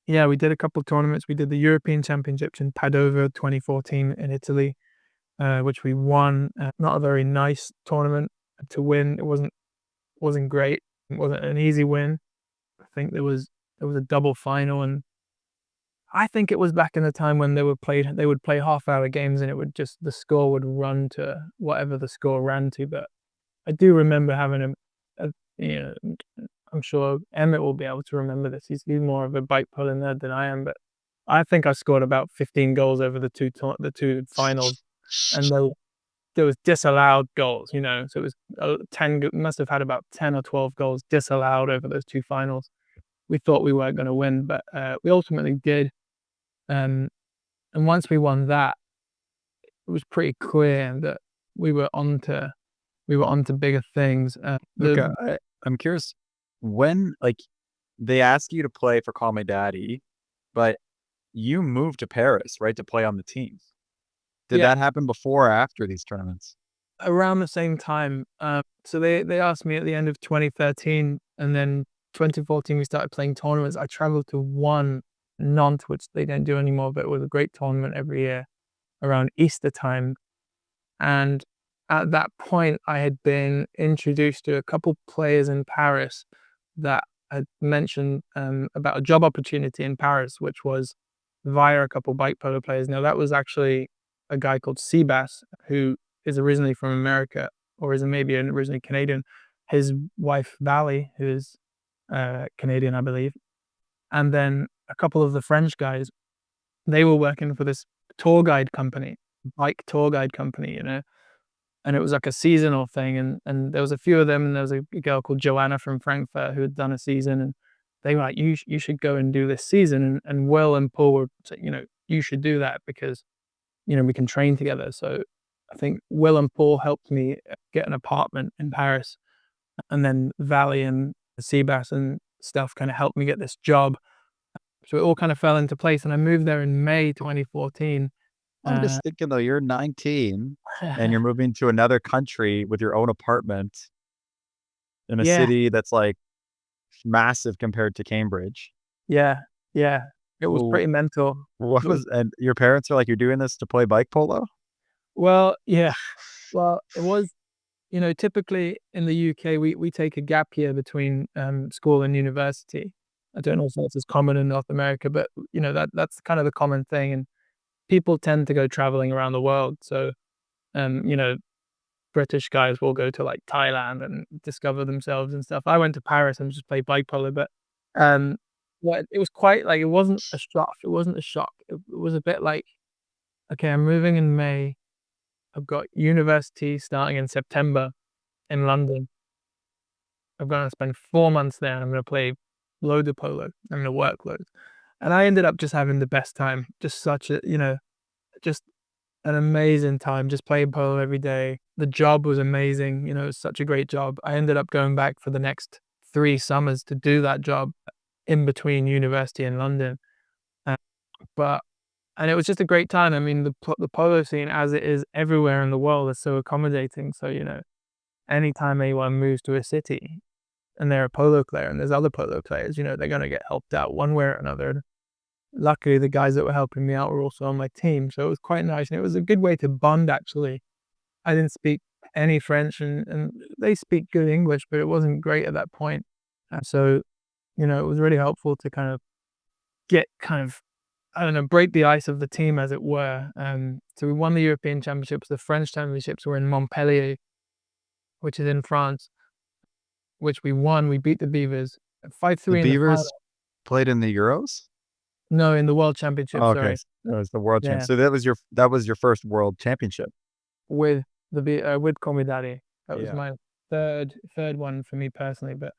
yeah, we did a couple of tournaments. We did the European Championships in Padova 2014 in Italy, which we won. Not a very nice tournament to win. It wasn't wasn't great. It wasn't an easy win. I think there was a double final, and I think it was back in the time when they would play half-hour games, and the score would run to whatever the score ran to. But I do remember having you know, I'm sure Emmett will be able to remember this. He's more of a bike polo nerd than I am, but I think I scored about 15 goals over the two finals, and there was disallowed goals. So it was 10. Must have had about 10 or 12 goals disallowed over those two finals. We thought we weren't going to win, but we ultimately did. And once we won that, it was pretty clear that we were on to bigger things. Luca, I'm curious, when they asked you to play for Call Me Daddy, but you moved to Paris, right, to play on the teams. Did that happen before or after these tournaments? Around the same time. So they asked me at the end of 2013, and then 2014 we started playing tournaments. I traveled to one, Nantes, which they don't do anymore, but it was a great tournament every year around Easter time. And at that point, I had been introduced to a couple players in Paris that had mentioned about a job opportunity in Paris, which was via a couple bike polo players. Now, that was actually a guy called Seabass, who is originally from America, or is maybe originally Canadian. His wife, Valley, who is Canadian, I believe. And then a couple of the French guys, they were working for this bike tour guide company, and it was like a seasonal thing. And there was a few of them, and there was a girl called Joanna from Frankfurt who had done a season, and they were like, you should go and do this season. And Will and Paul were saying, you should do that because, we can train together. So I think Will and Paul helped me get an apartment in Paris, and then Valley and Seabass and stuff kind of helped me get this job. So it all kind of fell into place, and I moved there in May 2014. I'm just thinking, though, you're 19 and you're moving to another country with your own apartment in a city that's massive compared to Cambridge. Yeah. It was pretty mental. And your parents are like, you're doing this to play bike polo? Well, yeah. Well, it was, typically in the UK, we take a gap year between school and university. I don't know if that's as common in North America, but that's kind of the common thing. And people tend to go traveling around the world. So, British guys will go to Thailand and discover themselves and stuff. I went to Paris and just played bike polo, but it was quite it wasn't a shock. It wasn't a shock. It was a bit like, okay, I'm moving in May. I've got university starting in September in London. I'm going to spend 4 months there, and I'm going to play loads of polo. I'm going to work loads. And I ended up just having the best time. Just such a, just an amazing time, just playing polo every day. The job was amazing. It was such a great job. I ended up going back for the next 3 summers to do that job in between university and London. And it was just a great time. I mean, the polo scene, as it is everywhere in the world, is so accommodating. So, anytime anyone moves to a city and they're a polo player and there's other polo players, they're going to get helped out one way or another. Luckily, the guys that were helping me out were also on my team. So it was quite nice. And it was a good way to bond, actually. I didn't speak any French, and they speak good English, but it wasn't great at that point. So, it was really helpful to kind of get break the ice of the team, as it were. So we won the European Championships. The French Championships were in Montpellier, which is in France, which we won. We beat the Beavers 5-3. The Beavers played in the Euros? No, in the World Championship. Oh, okay, sorry. That was the World Championship. So that was your first World Championship with Call Me Daddy. That was my third one for me personally. But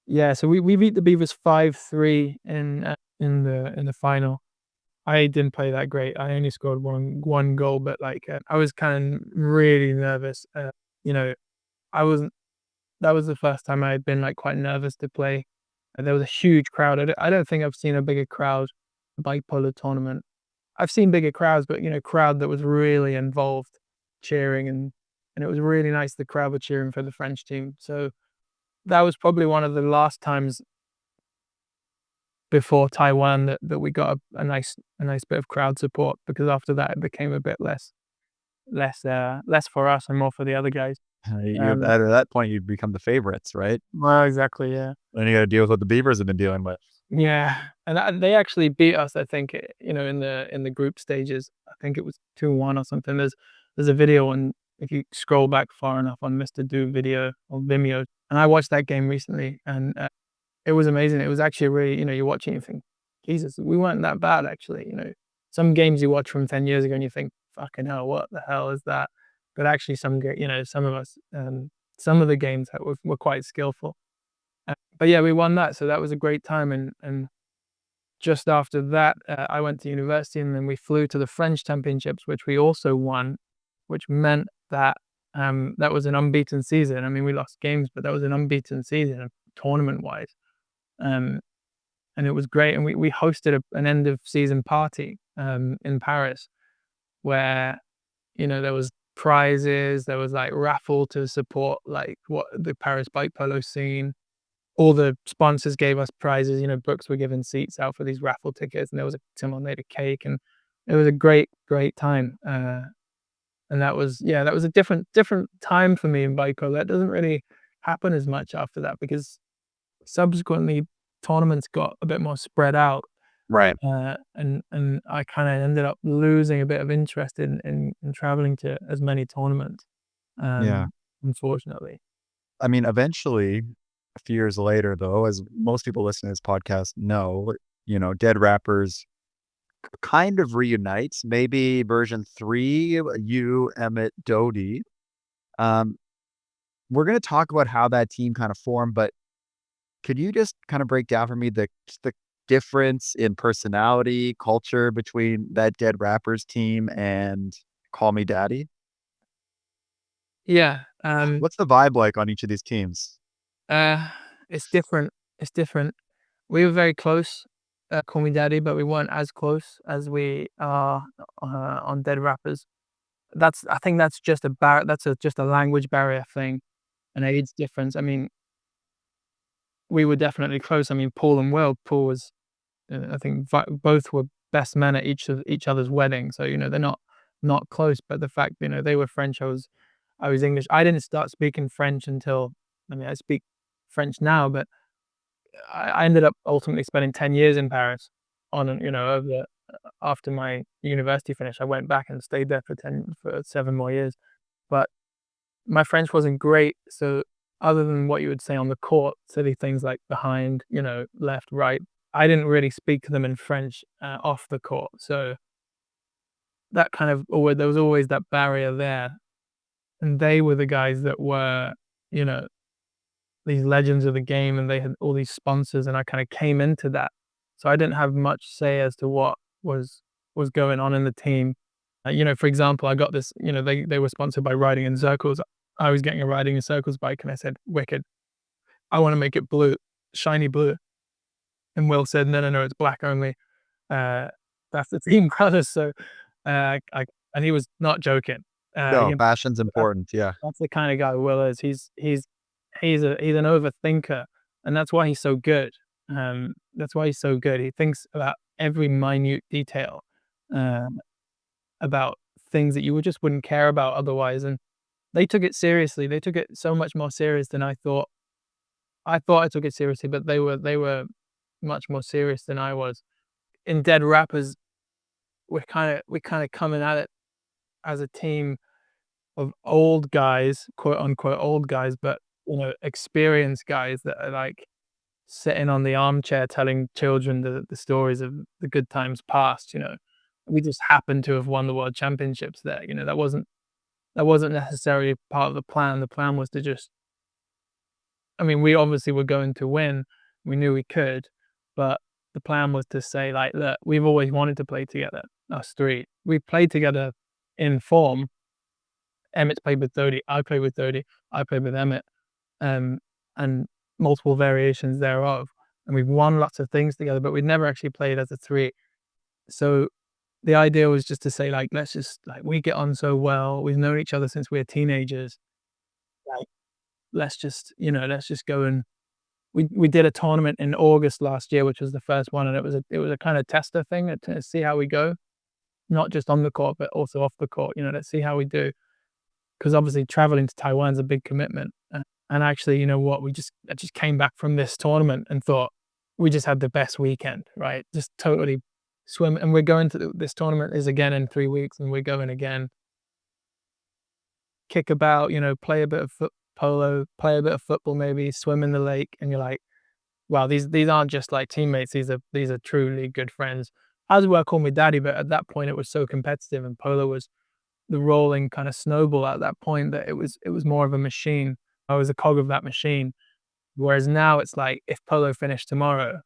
yeah, so we beat the Beavers 5-3 in the final. I didn't play that great. I only scored one goal, but I was kind of really nervous. That was the first time I had been quite nervous to play. There was a huge crowd. I don't think I've seen a bigger crowd bike polo tournament. I've seen bigger crowds, but crowd that was really involved, cheering, and it was really nice. The crowd were cheering for the French team. So that was probably one of the last times before Taiwan that we got a nice bit of crowd support, because after that it became a bit less for us and more for the other guys. At that point, you'd become the favorites, right? Well, exactly, yeah. Then you got to deal with what the Beavers have been dealing with. Yeah, and they actually beat us, I think, in the group stages. I think it was 2-1 or something. There's a video on, if you scroll back far enough, on Mr. Do video on Vimeo, and I watched that game recently, and it was amazing. It was actually really, you watch it and you think, Jesus, we weren't that bad actually. Some games you watch from 10 years ago and you think, fucking hell, what the hell is that? But actually, some of us, some of the games that were quite skillful. But yeah, we won that, so that was a great time. And just after that, I went to university, and then we flew to the French Championships, which we also won, which meant that that was an unbeaten season. I mean, we lost games, but that was an unbeaten season tournament-wise. And it was great. And we hosted an end of season party in Paris, where there was prizes, there was like raffle to support like what the Paris bike polo scene. All the sponsors gave us prizes. Brooks were giving seats out for these raffle tickets, and there was someone made a cake, and it was a great time. And that was a different time for me in bike polo. That doesn't really happen as much after that, because subsequently tournaments got a bit more spread out. Right. And I kind of ended up losing a bit of interest in traveling to as many tournaments. Yeah. Unfortunately. I mean, eventually, a few years later, though, as most people listening to this podcast know, Dead Rappers kind of reunites. Maybe version 3, you, Emmett, Doty. We're going to talk about how that team kind of formed, but could you just kind of break down for me the difference in personality, culture between that Dead Rappers team and Call Me Daddy? Yeah. What's the vibe like on each of these teams? It's different. We were very close, Call Me Daddy, but we weren't as close as we are on Dead Rappers. I think that's just just a language barrier thing, an age difference. I mean, we were definitely close. I mean, Paul and Will. Paul was, I think, both were best men at each other's wedding. So they're not close. But the fact they were French, I was English. I didn't start speaking French until, I mean, I speak French now, but I ended up ultimately spending 10 years in Paris after my university finished. I went back and stayed there for 7 more years. But my French wasn't great, so other than what you would say on the court, silly things like behind, left, right, I didn't really speak to them in French off the court. So that kind of there was always that barrier there. And they were the guys that were, these legends of the game, and they had all these sponsors, and I kind of came into that. So I didn't have much say as to what was going on in the team. For example, I got this, they were sponsored by Riding in Circles. I was getting a Riding in Circles bike, and I said, wicked, I want to make it blue, shiny blue. And Will said, no, it's black only. That's the team colors. So, and he was not joking. No, fashion's important. Yeah. That's the kind of guy Will is. He's an overthinker, and that's why he's so good. He thinks about every minute detail, about things that you just wouldn't care about otherwise. And they took it seriously. They took it so much more serious than I thought. I thought I took it seriously, but they were much more serious than I was. In Dead Rappers, we're kind of coming at it as a team of old guys, quote unquote old guys, but experienced guys that are like sitting on the armchair telling children the stories of the good times past. We just happened to have won the world championships there. That wasn't necessarily part of the plan. The plan was to just, I mean, we obviously were going to win. We knew we could, but the plan was to say, like, look, we've always wanted to play together, us three. We played together in form. Emmett's played with Doty, I played with Doty, I played with Emmett, and multiple variations thereof. And we've won lots of things together, but we'd never actually played as a three. So the idea was just to say, like, let's just, like, we get on so well. We've known each other since we were teenagers. Like, let's just go. And we did a tournament in August last year, which was the first one. And it was a kind of tester thing to see how we go, not just on the court, but also off the court. Let's see how we do. because obviously traveling to Taiwan is a big commitment. And actually, you know what? I just came back from this tournament and thought we just had the best weekend, right? Just totally swim. And we're going to this tournament is again in 3 weeks, and we're going again. Kick about, you know, play a bit of polo, play a bit of football, maybe swim in the lake, and you're like, wow, these aren't just like teammates. These are truly good friends. As well, call me daddy, but at that point it was so competitive, and polo was the rolling kind of snowball at that point that it was more of a machine. I was a cog of that machine. Whereas now it's like if polo finished tomorrow,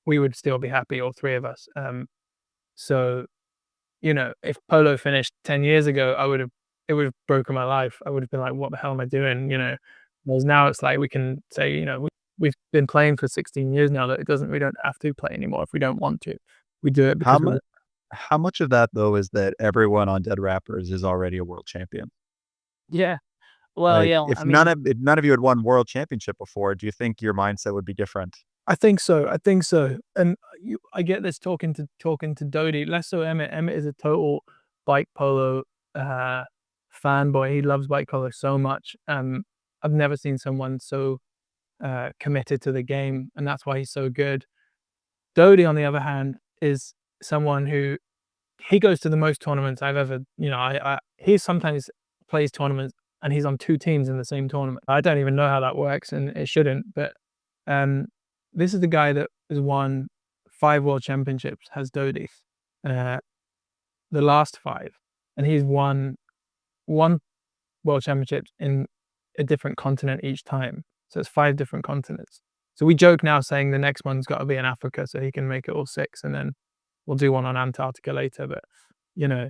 we would still be happy, all three of us. So you know, if polo finished 10 years ago, it would have broken my life. I would have been like, what the hell am I doing? You know, whereas now it's like we can say, you know, we've been playing for 16 years now that we don't have to play anymore if we don't want to. We do it How because much how much of that though is that everyone on Dead Rappers is already a world champion? yeah. Well, Like, yeah, if I mean, none of you had won world championship before, do you think your mindset would be different? I think so. I think so. And I get this talking to Dodie, less so Emmett. Emmett is a total bike polo fanboy. He loves bike polo so much. I've never seen someone so committed to the game, and that's why he's so good. Dodie, on the other hand, is someone who he goes to the most tournaments I've ever. You know, he sometimes plays tournaments and he's on two teams in the same tournament. I don't even know how that works, and it shouldn't. But um, this is the guy that has won 5 world championships. Has Dodie, uh, the last 5, and he's won one world championships in a different continent each time. So it's 5 different continents. So we joke now saying the next one's got to be in Africa so he can make it all 6, and then we'll do one on Antarctica later. But you know,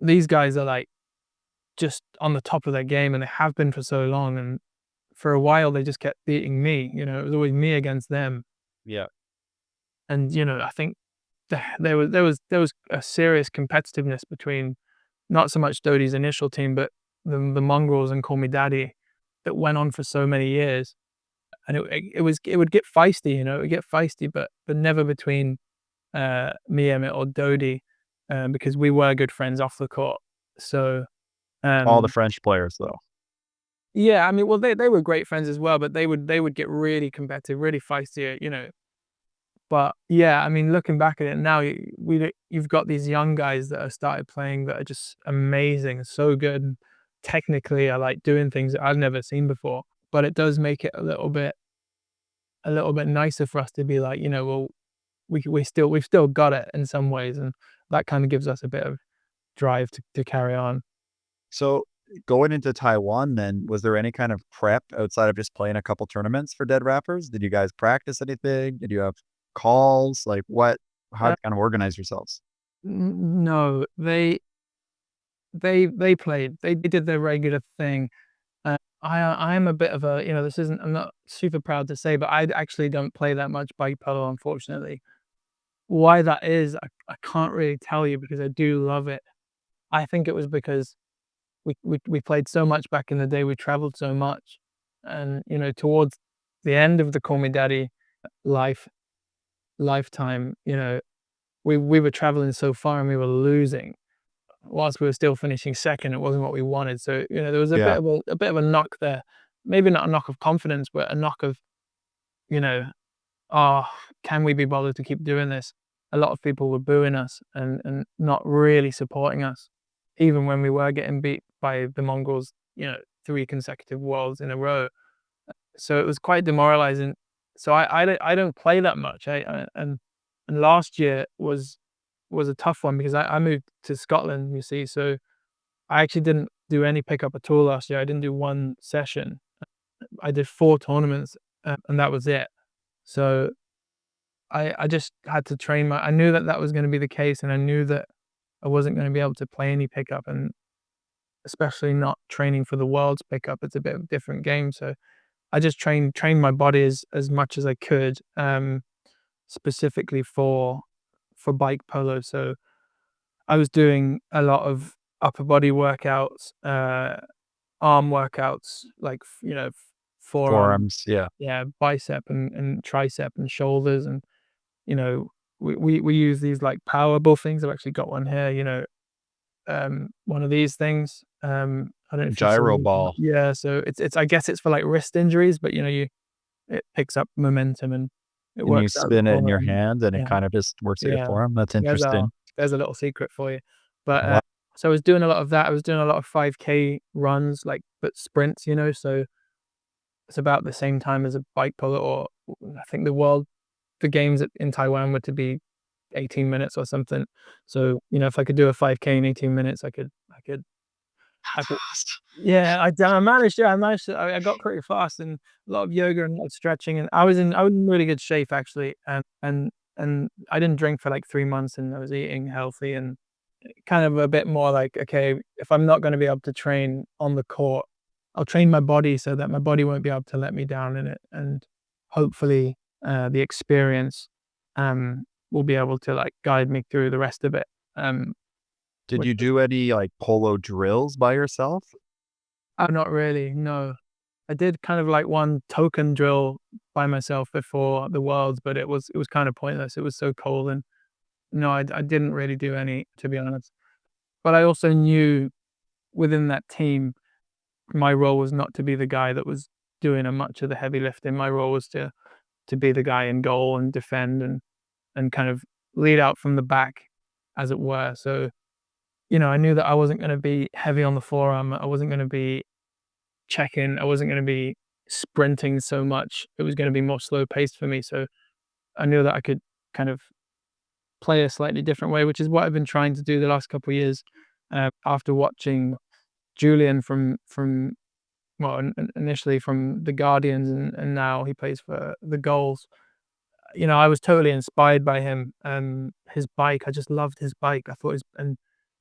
these guys are like just on the top of their game, and they have been for so long. And for a while, they just kept beating me. You know, it was always me against them. Yeah. And you know, I think there was a serious competitiveness between not so much Dodie's initial team, but the Mongrels and Call Me Daddy that went on for so many years. And it would get feisty, you know, it would get feisty, but never between me, Emmett, or Dodie, because we were good friends off the court. So All the French players though. yeah, I mean, well, they were great friends as well, but they would get really competitive, really feisty, you know. But yeah, I mean, looking back at it now, you've got these young guys that have started playing that are just amazing, so good. And technically, are like doing things that I've never seen before. But it does make it a little bit nicer for us to be like, you know, well, we've still got it in some ways, and that kind of gives us a bit of drive to carry on. So going into Taiwan then, was there any kind of prep outside of just playing a couple tournaments for Dead Rappers? Did you guys practice anything? Did you have calls? Like how Uh, to kind of organize yourselves? no, they played. They did their regular thing. I am a bit of a, you know, this isn't, I'm not super proud to say, but I actually don't play that much bike polo, unfortunately. Why that is, I can't really tell you because I do love it. I think it was because we played so much back in the day. We traveled so much, and you know, towards the end of the Call Me Daddy life lifetime, you know, we were traveling so far and we were losing whilst we were still finishing second. It wasn't what we wanted. So, you know, there was Yeah. a bit of a knock there. Maybe not a knock of confidence, but a knock of, you know, oh, can we be bothered to keep doing this? A lot of people were booing us and not really supporting us, even when we were getting beat by the Mongols, you know, 3 consecutive worlds in a row. So it was quite demoralizing. So I don't play that much. And last year was a tough one because I moved to Scotland, you see. So I actually didn't do any pickup at all last year. I didn't do one session. I did 4 tournaments, and that was it. So I just had to train I knew that that was going to be the case, and I knew that I wasn't going to be able to play any pickup, and especially not training for the world's pickup. It's a bit of a different game. So I just trained my body as much as I could, specifically for bike polo. So I was doing a lot of upper body workouts, arm workouts, like you know, forearm, Forums. Yeah. yeah, bicep and tricep and shoulders, and you know, we use these like powerball things. I've actually got one here. You know, one of these things, I don't know if you've Gyro seen it. ball. Yeah, so it's I guess it's for like wrist injuries, but it picks up momentum and it And you works out the spin it in form. your And hand and it yeah, kind of just works out your yeah. form. That's There's a interesting. there's a little secret for you. But Wow. so I was doing a lot of that. I was doing a lot of 5K runs, like but sprints, so it's about the same time as a bike polo, or I think the games in Taiwan were to be 18 minutes or something. So, if I could do a 5K in 18 minutes, I could, Fast. yeah, I managed. Yeah, I managed to. I got pretty fast, and a lot of yoga and a lot of stretching, and I was in really good shape actually, and I didn't drink for like 3 months, and I was eating healthy and kind of a bit more like, okay, if I'm not going to be able to train on the court, I'll train my body so that my body won't be able to let me down in it, and hopefully, the experience, will be able to like guide me through the rest of it. Um, Did which you do any like polo drills by yourself? Not really, no. I did kind of like one token drill by myself before the Worlds, but it was kind of pointless. It was so cold, and no, I didn't really do any, to be honest. But I also knew within that team, my role was not to be the guy that was doing a much of the heavy lifting. My role was to be the guy in goal and defend and kind of lead out from the back, as it were. So, I knew that I wasn't going to be heavy on the forearm. I wasn't going to be checking. I wasn't going to be sprinting so much. It was going to be more slow paced for me. So I knew that I could kind of play a slightly different way, which is what I've been trying to do the last couple of years. After watching Julian from well, initially from the Guardians, and now he plays for the Goals. I was totally inspired by him. His bike, I just loved his bike. I thought and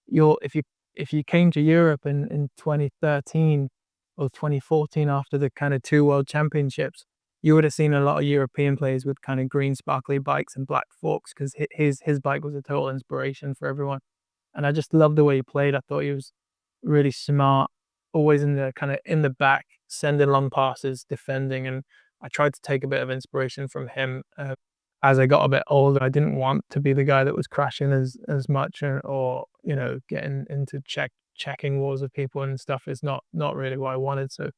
if you came to Europe in 2013 or 2014 after the kind of two world championships, you would have seen a lot of European players with kind of green sparkly bikes and black forks, because his bike was a total inspiration for everyone. And I just loved the way he played. I thought he was really smart, always in the kind of in the back, sending long passes, defending. And I tried to take a bit of inspiration from him. As I got a bit older, I didn't want to be the guy that was crashing as much, or getting into checking wars with people and stuff. Is not really what I wanted. So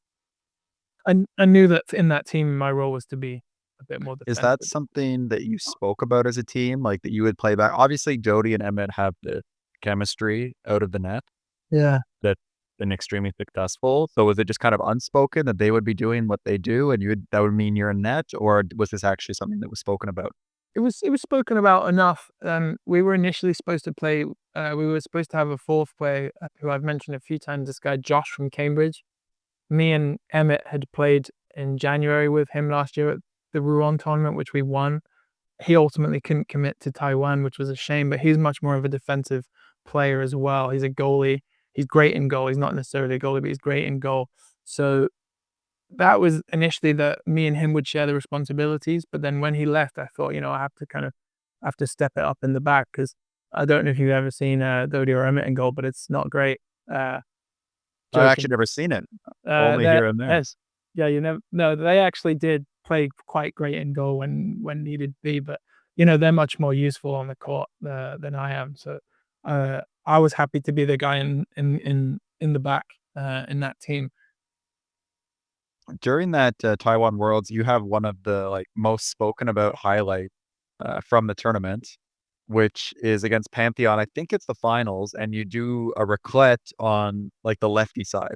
I knew that in that team, my role was to be a bit more Is that defensive. something that you spoke about as a team, like that you would play back? Obviously, Jody and Emmett have the chemistry out of the net Yeah. that's been extremely successful. So was it just kind of unspoken that they would be doing what they do and that would mean you're in net, or was this actually something that was spoken about? It was spoken about enough. We were initially supposed to play. We were supposed to have a fourth player, who I've mentioned a few times. This guy Josh from Cambridge. Me and Emmett had played in January with him last year at the Rouen tournament, which we won. He ultimately couldn't commit to Taiwan, which was a shame. But he's much more of a defensive player as well. He's a goalie. He's great in goal. He's not necessarily a goalie, but he's great in goal. So that was initially that me and him would share the responsibilities. But then when he left, I thought, I have to step it up in the back, because I don't know if you've ever seen Dodie or Emmett in goal, but it's not great. I've actually Joking. never seen it, only here and there. Yes, yeah, you never. No, they actually did play quite great in goal when needed be, but they're much more useful on the court than I am. So I was happy to be the guy in the back in that team. During that Taiwan Worlds, you have one of the like most spoken about highlight from the tournament, which is against Pantheon. I think it's the finals, and you do a raclette on like the lefty side.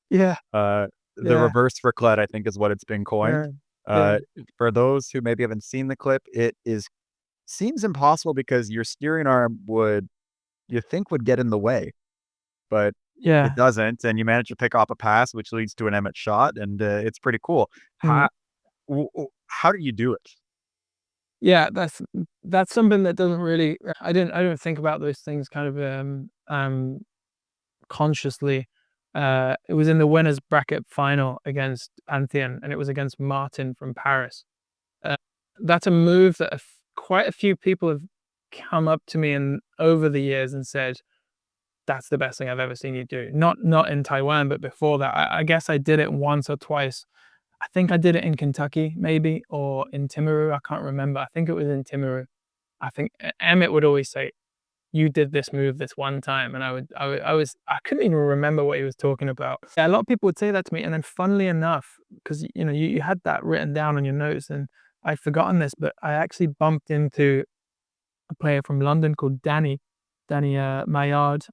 Yeah, The yeah, reverse raclette, I think, is what it's been yeah, coined. yeah. Uh, for those who maybe haven't seen the clip, seems impossible because your steering arm you think would get in the way, but it Yeah. doesn't, and you manage to pick off a pass, which leads to an Emmett shot, and it's pretty cool. Mm. How do you do it? Yeah, that's something that doesn't really. I don't think about those things kind of consciously. It was in the winners bracket final against Pantheon, and it was against Martin from Paris. Uh, that's a move that quite a few people have come up to me and over the years and said, "That's the best thing I've ever seen you do." Not in Taiwan, but before that, I guess I did it once or twice. I think I did it in Kentucky, maybe, or in Timaru. I can't remember. I think it was in Timaru. I think Emmett would always say, you did this move this one time, and I couldn't even remember what he was talking about. Yeah, a lot of people would say that to me, and then funnily enough, because you had that written down on your notes, and I'd forgotten this, but I actually bumped into a player from London called Danny Maillard.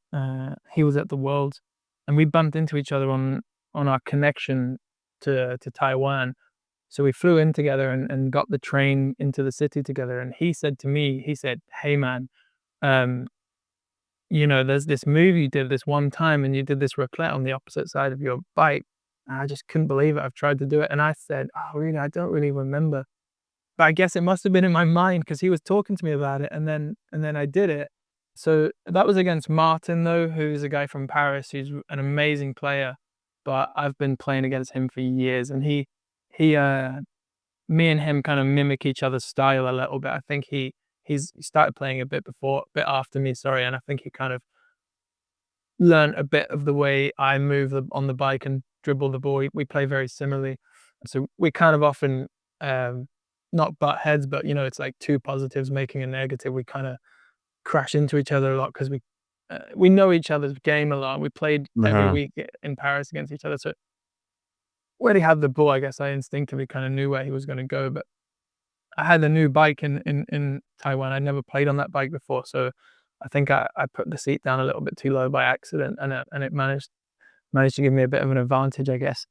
He was at the Worlds, and we bumped into each other on our connection to Taiwan. So we flew in together and got the train into the city together. And he said to me, he said, "Hey man, um, there's this move you did this one time, and you did this raclette on the opposite side of your bike. And I just couldn't believe it. I've tried to do it." And I said, "Oh, really? I don't really remember." But I guess it must have been in my mind because he was talking to me about it, and then I did it. So that was against Martin, though, who's a guy from Paris who's an amazing player. But I've been playing against him for years, and he me and him kind of mimic each other's style a little bit. I think he started playing a bit after me, sorry, and I think he kind of learned a bit of the way I move on the bike and dribble the ball. We play very similarly, so we kind of often not butt heads, but it's like two positives making a negative. We kind of crash into each other a lot because we know each other's game a lot. We played every week in Paris against each other, so when he had the ball, I guess I instinctively kind of knew where he was going to go. But I had a new bike in Taiwan. I'd never played on that bike before, so I think I put the seat down a little bit too low by accident, and it managed to give me a bit of an advantage, I guess.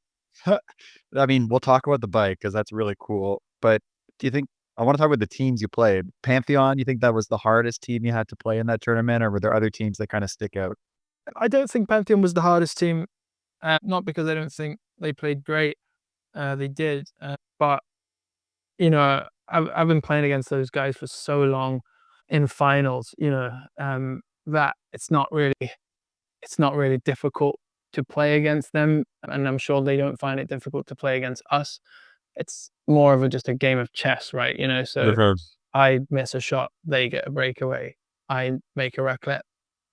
I mean, we'll talk about the bike because that's really cool. But do you think I want to talk about the teams you played? Pantheon, you think that was the hardest team you had to play in that tournament, or were there other teams that kind of stick out? I don't think Pantheon was the hardest team, not because I don't think they played great. They did, but I've been playing against those guys for so long in finals, that it's not really difficult to play against them, and I'm sure they don't find it difficult to play against us. It's more of just a game of chess, right? So I miss a shot, they get a breakaway. I make a raclette,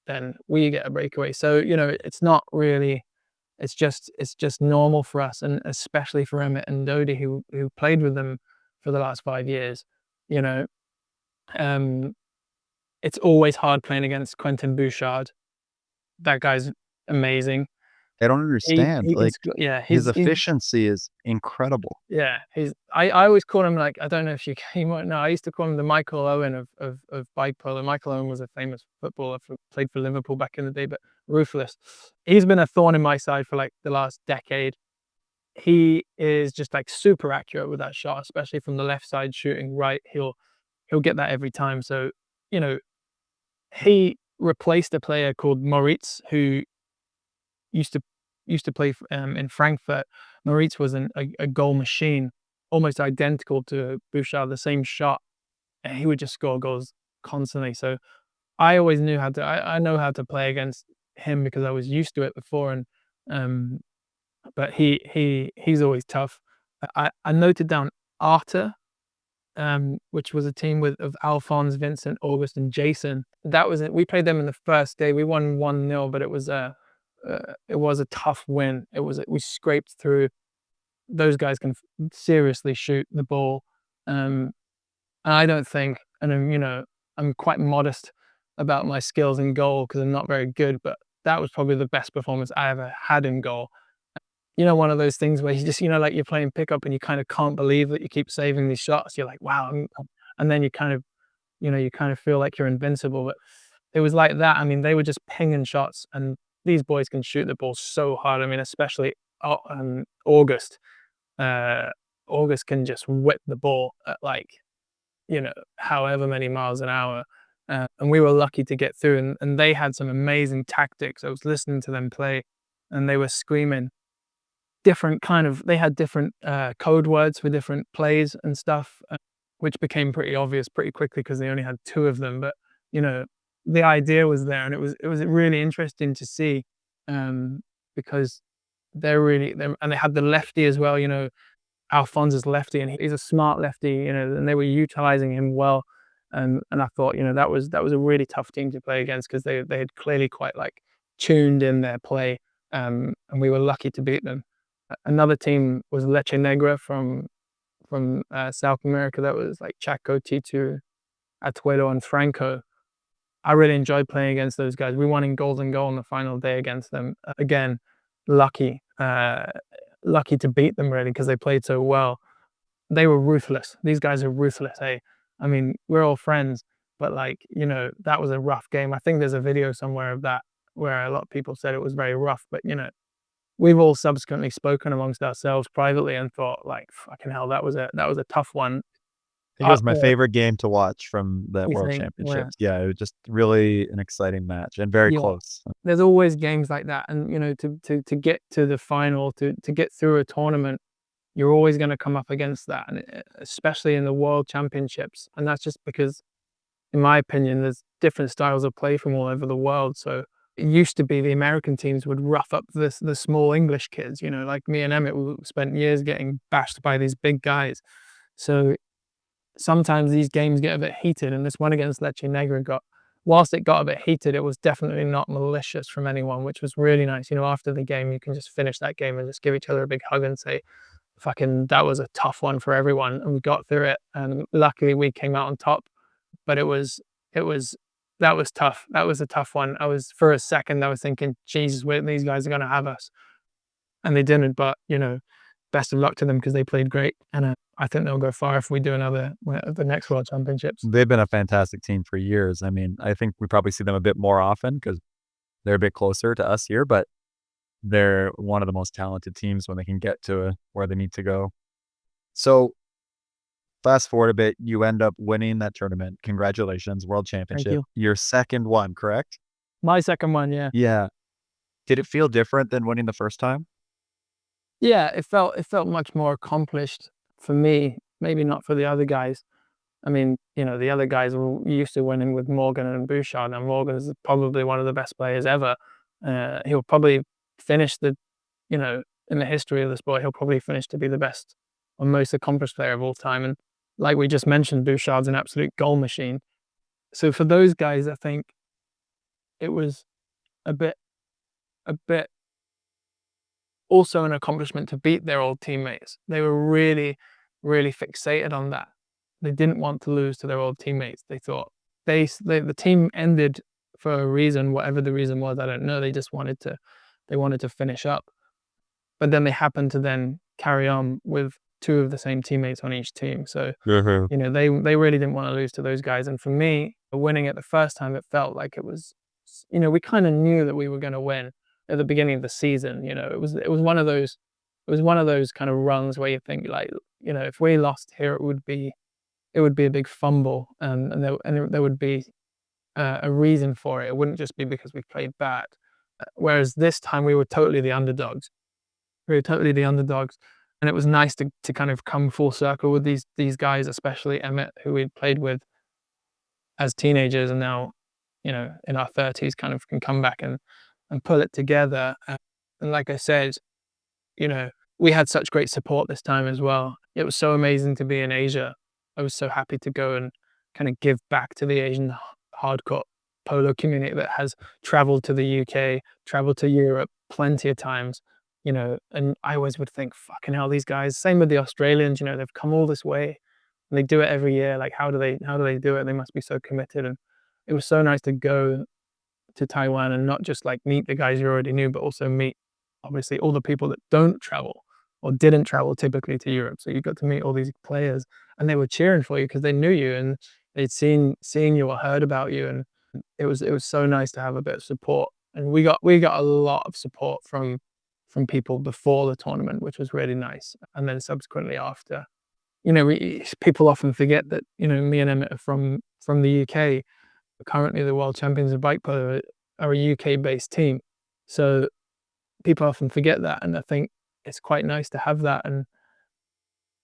then we get a breakaway. So it's not really. It's just normal for us, and especially for Emmett and Dodie, who played with them for the last 5 years. It's always hard playing against Quentin Bouchard. That guy's amazing. I don't understand. His efficiency is incredible. Yeah, I always call him, like, I don't know if you might know, I used to call him the Michael Owen of bike polo. Michael Owen was a famous footballer, played for Liverpool back in the day, but ruthless. He's been a thorn in my side for like the last decade. He is just like super accurate with that shot, especially from the left side shooting right. He'll get that every time. So, he replaced a player called Moritz, who used to play in Frankfurt. Moritz was a goal machine, almost identical to Bouchard, the same shot, and he would just score goals constantly. So I always knew how to. I know how to play against him because I was used to it before, and but he's always tough. I noted down Arta, which was a team of Alphonse, Vincent, August, and Jason. That was it. We played them in the first day. We won 1-0, but it was a tough win. We scraped through. Those guys can seriously shoot the ball. And I don't think, and I'm quite modest about my skills in goal because I'm not very good, but that was probably the best performance I ever had in goal. One of those things where you just, like you're playing pickup and you kind of can't believe that you keep saving these shots. You're like, wow. And then you kind of feel like you're invincible. But it was like that. I mean, they were just pinging shots, and these boys can shoot the ball so hard. I mean, especially August. August can just whip the ball at however many miles an hour. And we were lucky to get through, and they had some amazing tactics. I was listening to them play, and they were screaming they had different code words for different plays and stuff, which became pretty obvious pretty quickly because they only had 2 of them. But the idea was there, and it was really interesting to see, because and they had the lefty as well. Alphonse is lefty, and he's a smart lefty. And they were utilizing him well. And I thought, that was a really tough team to play against because they had clearly quite tuned in their play, and we were lucky to beat them. Another team was Leche Negra from South America. That was Chaco, Titu, Atuelo, and Franco. I really enjoyed playing against those guys. We won in golden goal on the final day against them. Again, lucky to beat them really, because they played so well. They were ruthless. These guys are ruthless. Hey, I mean, we're all friends, but like, that was a rough game. I think there's a video somewhere of that where a lot of people said it was very rough, but we've all subsequently spoken amongst ourselves privately and thought like, fucking hell, that was a tough one. I think it was my favorite game to watch from the You World think? Championships. Yeah, it was just really an exciting match and very Yeah. close. There's always games like that, and to get to the final, to get through a tournament, you're always going to come up against that, and especially in the World Championships. And that's just because, in my opinion, there's different styles of play from all over the world. So it used to be the American teams would rough up the small English kids, like me and Emmett, we spent years getting bashed by these big guys. So sometimes these games get a bit heated, and this one against Lecce Negra whilst it got a bit heated, it was definitely not malicious from anyone, which was really nice. After the game, you can just finish that game and just give each other a big hug and say, fucking, that was a tough one for everyone, and we got through it, and luckily we came out on top. But that was tough. That was a tough one. For a second, I was thinking, Jesus, these guys are going to have us, and they didn't. But best of luck to them, because they played great, and I think they'll go far if we do the next World Championships. They've been a fantastic team for years. I mean, I think we probably see them a bit more often because they're a bit closer to us here, but they're one of the most talented teams when they can get to where they need to go. So fast forward a bit, you end up winning that tournament. Congratulations, World Championship. Thank you. Your second one, correct? My second one, yeah. Yeah. Did it feel different than winning the first time? Yeah, it felt much more accomplished for me, maybe not for the other guys. I mean, the other guys were used to winning with Morgan and Bouchard, and Morgan is probably one of the best players ever. He'll probably finish in the history of the sport, he'll probably finish to be the best or most accomplished player of all time. And like we just mentioned, Bouchard's an absolute goal machine. So for those guys, I think it was a bit also an accomplishment to beat their old teammates. They were really, really fixated on that. They didn't want to lose to their old teammates. They thought the team ended for a reason, whatever the reason was, I don't know. They just wanted to finish up. But then they happened to then carry on with two of the same teammates on each team. So, they really didn't want to lose to those guys. And for me, winning it the first time, it felt like it was, we kind of knew that we were going to win at the beginning of the season. It was one of those kind of runs where you think like, if we lost here, it would be a big fumble, and there would be a reason for it. It wouldn't just be because we played bad. Whereas this time we were totally the underdogs. And it was nice to kind of come full circle with these guys, especially Emmett, who we'd played with as teenagers, and now, in our 30s, kind of can come back and pull it together. And like I said, we had such great support this time as well. It was so amazing to be in Asia. I was so happy to go and kind of give back to the Asian hardcore polo community that has traveled to the UK, traveled to Europe plenty of times, and I always would think, fucking hell, these guys, same with the Australians, they've come all this way and they do it every year. Like, how do they do it? They must be so committed. And it was so nice to go to Taiwan and not just like meet the guys you already knew, but also meet obviously all the people that don't travel or didn't travel typically to Europe. So you got to meet all these players, and they were cheering for you because they knew you and they'd seen you or heard about you. And it was so nice to have a bit of support. And we got a lot of support from people before the tournament, which was really nice. And then subsequently after, people often forget that, me and Emmett are from the UK. Currently the world champions of bike polo are a UK based team. So people often forget that. And I think it's quite nice to have that. And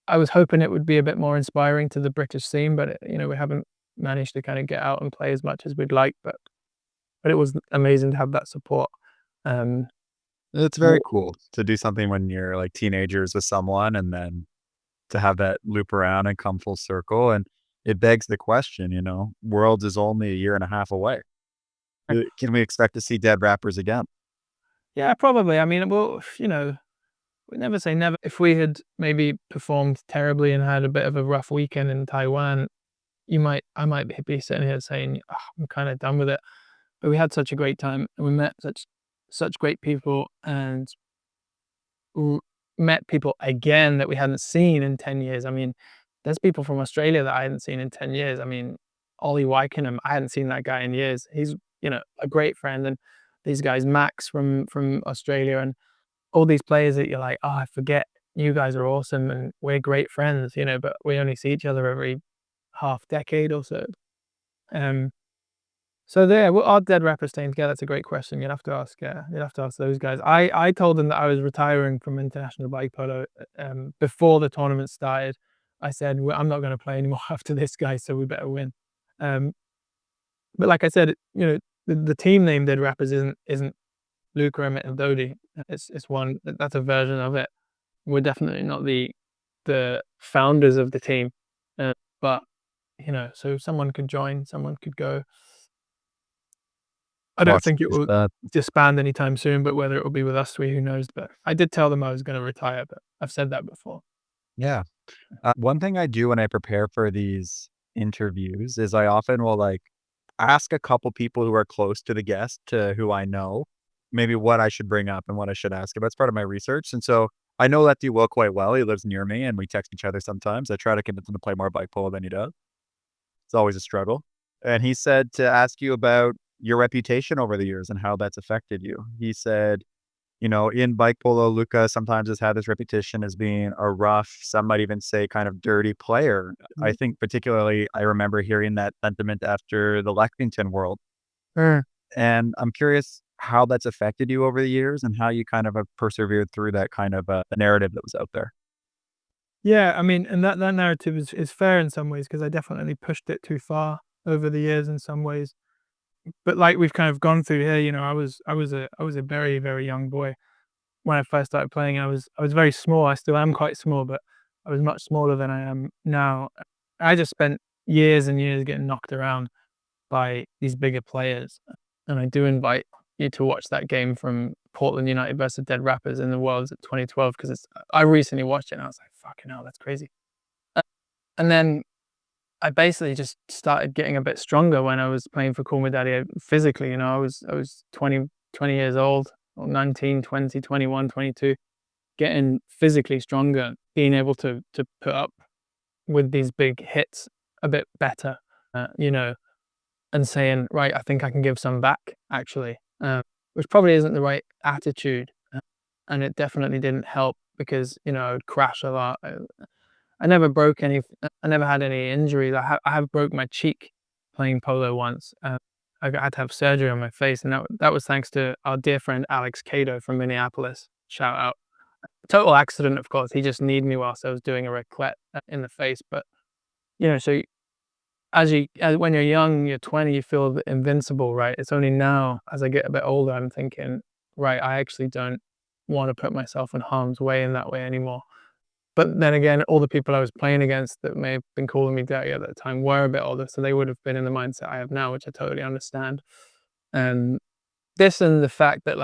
I was hoping it would be a bit more inspiring to the British scene, but we haven't managed to kind of get out and play as much as we'd like, but it was amazing to have that support. It's very cool to do something when you're like teenagers with someone, and then to have that loop around and come full circle. And it begs the question, Worlds is only a year and a half away. Can we expect to see Dead Rappers again? Yeah, probably. I mean, well, we never say never. If we had maybe performed terribly and had a bit of a rough weekend in Taiwan, I might be sitting here saying, "Oh, I'm kind of done with it," but we had such a great time, and we met such great people, and met people again that we hadn't seen in 10 years. I mean, there's people from Australia that I hadn't seen in 10 years. I mean, Ollie Wykenham, I hadn't seen that guy in years. He's, a great friend. And these guys, Max from Australia, and all these players that you're like, oh, I forget you guys are awesome and we're great friends, but we only see each other every half decade or so. So there, are dead rappers staying together? That's a great question. You'd have to ask those guys. I told them that I was retiring from international bike polo before the tournament started. I said, well, I'm not going to play anymore after this guy, so we better win. But like I said, the team name Dead Rappers isn't Luca, Emmett, and Dodie. It's one that's a version of it. We're definitely not the founders of the team, but so someone could join, someone could go. I don't think it will disband anytime soon, but whether it will be with us three, who knows? But I did tell them I was going to retire, but I've said that before. Yeah. One thing I do when I prepare for these interviews is I often will ask a couple people who are close to the guest, who I know, maybe what I should bring up and what I should ask about. It's part of my research. And so I know Letty Will quite well. He lives near me and we text each other sometimes. I try to convince him to play more bike polo than he does. It's always a struggle. And he said to ask you about your reputation over the years and how that's affected you. He said, in bike polo, Luca sometimes has had this reputation as being a rough, some might even say kind of dirty player. I think particularly I remember hearing that sentiment after the Lexington World. And I'm curious how that's affected you over the years and how you kind of have persevered through that kind of a narrative that was out there. Yeah, I mean, and that narrative is fair in some ways, because I definitely pushed it too far over the years in some ways. But like we've kind of gone through here, I was a very, very young boy when I first started playing. I was very small. I still am quite small, but I was much smaller than I am now. I just spent years and years getting knocked around by these bigger players. And I do invite you to watch that game from Portland United versus Dead Rappers in the Worlds at 2012, because I recently watched it and I was like, fucking hell, that's crazy. And then I basically just started getting a bit stronger when I was playing for Call Me Daddy physically. I was 20 years old, or 19, 20, 21, 22, getting physically stronger, being able to put up with these big hits a bit better, and saying, right, I think I can give some back, actually, which probably isn't the right attitude. And it definitely didn't help because, I would crash a lot. I never broke any. I never had any injuries. I have broke my cheek playing polo once. I had to have surgery on my face, and that was thanks to our dear friend Alex Cato from Minneapolis. Shout out. Total accident, of course. He just kneed me whilst I was doing a raclette in the face. But so when you're young, you're 20, you feel invincible, right? It's only now, as I get a bit older, I'm thinking, right, I actually don't want to put myself in harm's way in that way anymore. But then again, all the people I was playing against that may have been calling me daddy at that time were a bit older, so they would have been in the mindset I have now, which I totally understand. And this, and the fact that,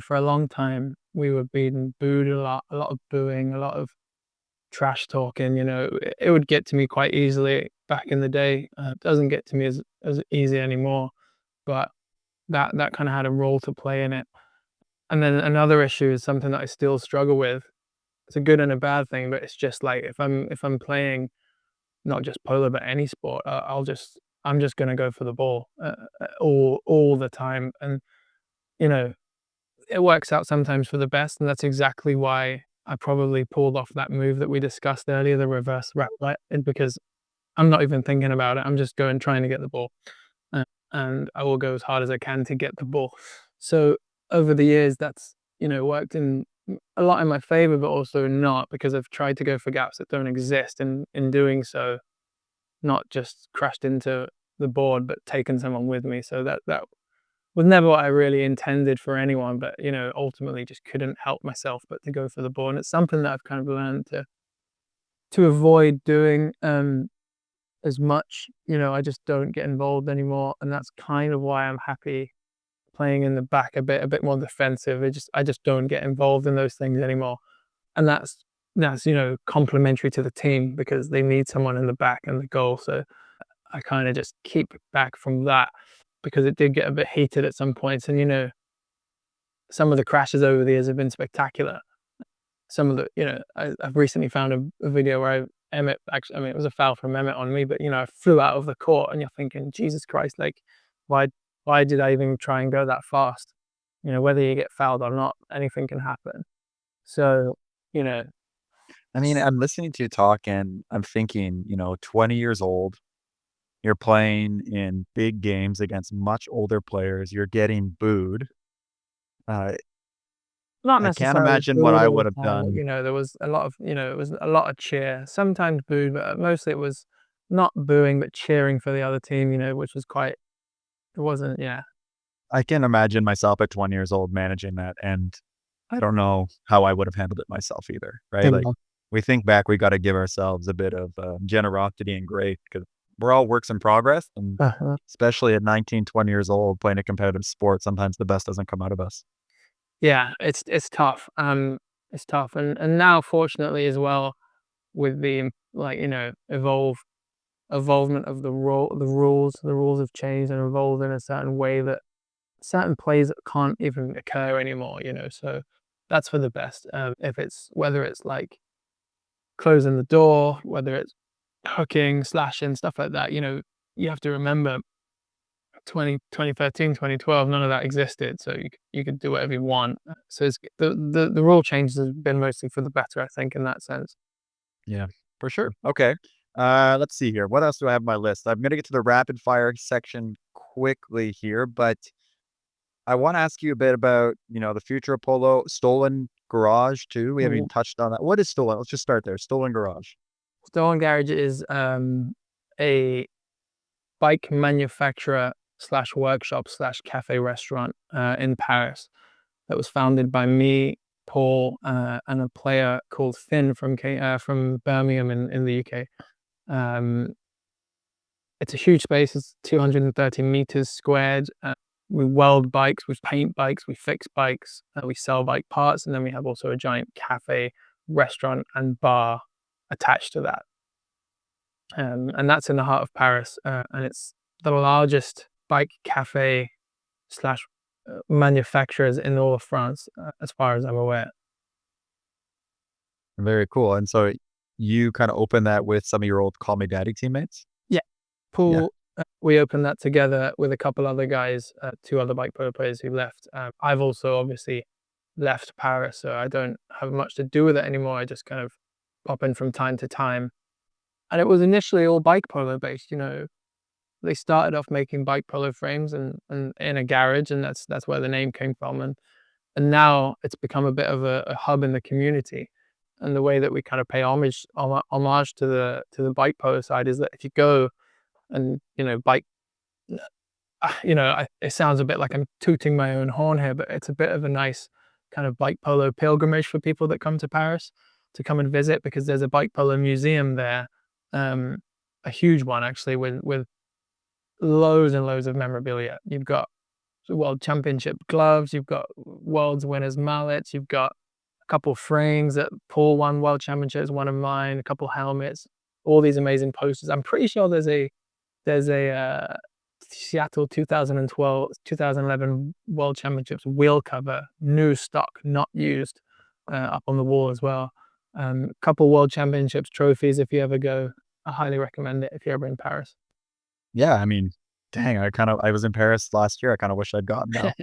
for a long time we were being booed a lot of booing, a lot of trash talking. It would get to me quite easily back in the day. It doesn't get to me as easy anymore, but that kind of had a role to play in it. And then another issue is something that I still struggle with. It's a good and a bad thing, but it's just like if I'm playing not just polo but any sport, I'm just gonna go for the ball all the time, and it works out sometimes for the best, and that's exactly why I probably pulled off that move that we discussed earlier, the reverse wrap right, because I'm not even thinking about it. I'm just trying to get the ball, and I will go as hard as I can to get the ball. So over the years, that's worked in a lot in my favor, but also not, because I've tried to go for gaps that don't exist, and in doing so, not just crashed into the board, but taken someone with me. So that was never what I really intended for anyone, but ultimately just couldn't help myself but to go for the board. And it's something that I've kind of learned to avoid doing as much. I just don't get involved anymore, and that's kind of why I'm happy playing in the back a bit more defensive. I just don't get involved in those things anymore, and that's complementary to the team, because they need someone in the back and the goal. So I kind of just keep back from that because it did get a bit heated at some points. And, some of the crashes over the years have been spectacular. Some of the, I've recently found a video where Emmett, actually, I mean, it was a foul from Emmett on me, but, I flew out of the court and you're thinking, Jesus Christ, like, why did I even try and go that fast? Whether you get fouled or not, anything can happen. So, I mean, I'm listening to you talk and I'm thinking, 20 years old, you're playing in big games against much older players, you're getting booed. not I can't necessarily imagine what booed I all would the have time. done. There was a lot of, it was a lot of cheer, sometimes booed, but mostly it was not booing, but cheering for the other team, which was it wasn't, yeah. I can imagine myself at 20 years old managing that, and I don't know how I would have handled it myself either, right? Like, we think back, we got to give ourselves a bit of generosity and grace because we're all works in progress, and Uh-huh. especially at 19, 20 years old, playing a competitive sport, sometimes the best doesn't come out of us. Yeah, it's tough. It's tough, and now fortunately as well with the like evolvement of the rules have changed and evolved in a certain way that certain plays can't even occur anymore. So that's for the best. If it's whether it's like closing the door, whether it's hooking, slashing, stuff like that. You have to remember 2013, 2012, none of that existed. So you could do whatever you want. So the rule changes have been mostly for the better, I think, in that sense. Yeah, for sure. Okay. Let's see here. What else do I have on my list? I'm going to get to the rapid fire section quickly here, but I want to ask you a bit about, the future of polo, stolen garage too. We haven't even Mhm. touched on that. What is stolen? Let's just start there. Stolen garage. Stolen Garage is a bike manufacturer slash workshop slash cafe restaurant in Paris that was founded by me, Paul, and a player called Finn from Birmingham in the UK. Um, it's a huge space. It's 230 meters squared. We weld bikes, we paint bikes, we fix bikes, we sell bike parts, and then we have also a giant cafe, restaurant, and bar attached to that. And that's in the heart of Paris, and it's the largest bike cafe slash manufacturers in all of France, as far as I'm aware. Very cool. And so you kind of opened that with some of your old Call Me Daddy teammates? Yeah, Yeah. Paul. We opened that together with a couple other guys, two other bike polo players who left. I've also obviously left Paris, so I don't have much to do with it anymore. I just kind of pop in from time to time. And it was initially all bike polo based. They started off making bike polo frames and in a garage, and that's where the name came from. And now it's become a bit of a hub in the community. And the way that we kind of pay homage to the bike polo side is that if you go and bike, it sounds a bit like I'm tooting my own horn here, but it's a bit of a nice kind of bike polo pilgrimage for people that come to Paris to come and visit, because there's a bike polo museum there, a huge one actually, with loads and loads of memorabilia. You've got world championship gloves, you've got world's winners mallets, you've got a couple frames that Paul won world championships, one of mine, a couple helmets, all these amazing posters. I'm pretty sure there's a Seattle 2011 World Championships wheel cover, new stock, not used, up on the wall as well. A couple World Championships trophies if you ever go. I highly recommend it if you're ever in Paris. Yeah. I mean, dang, I was in Paris last year. I kind of wish I'd gotten now.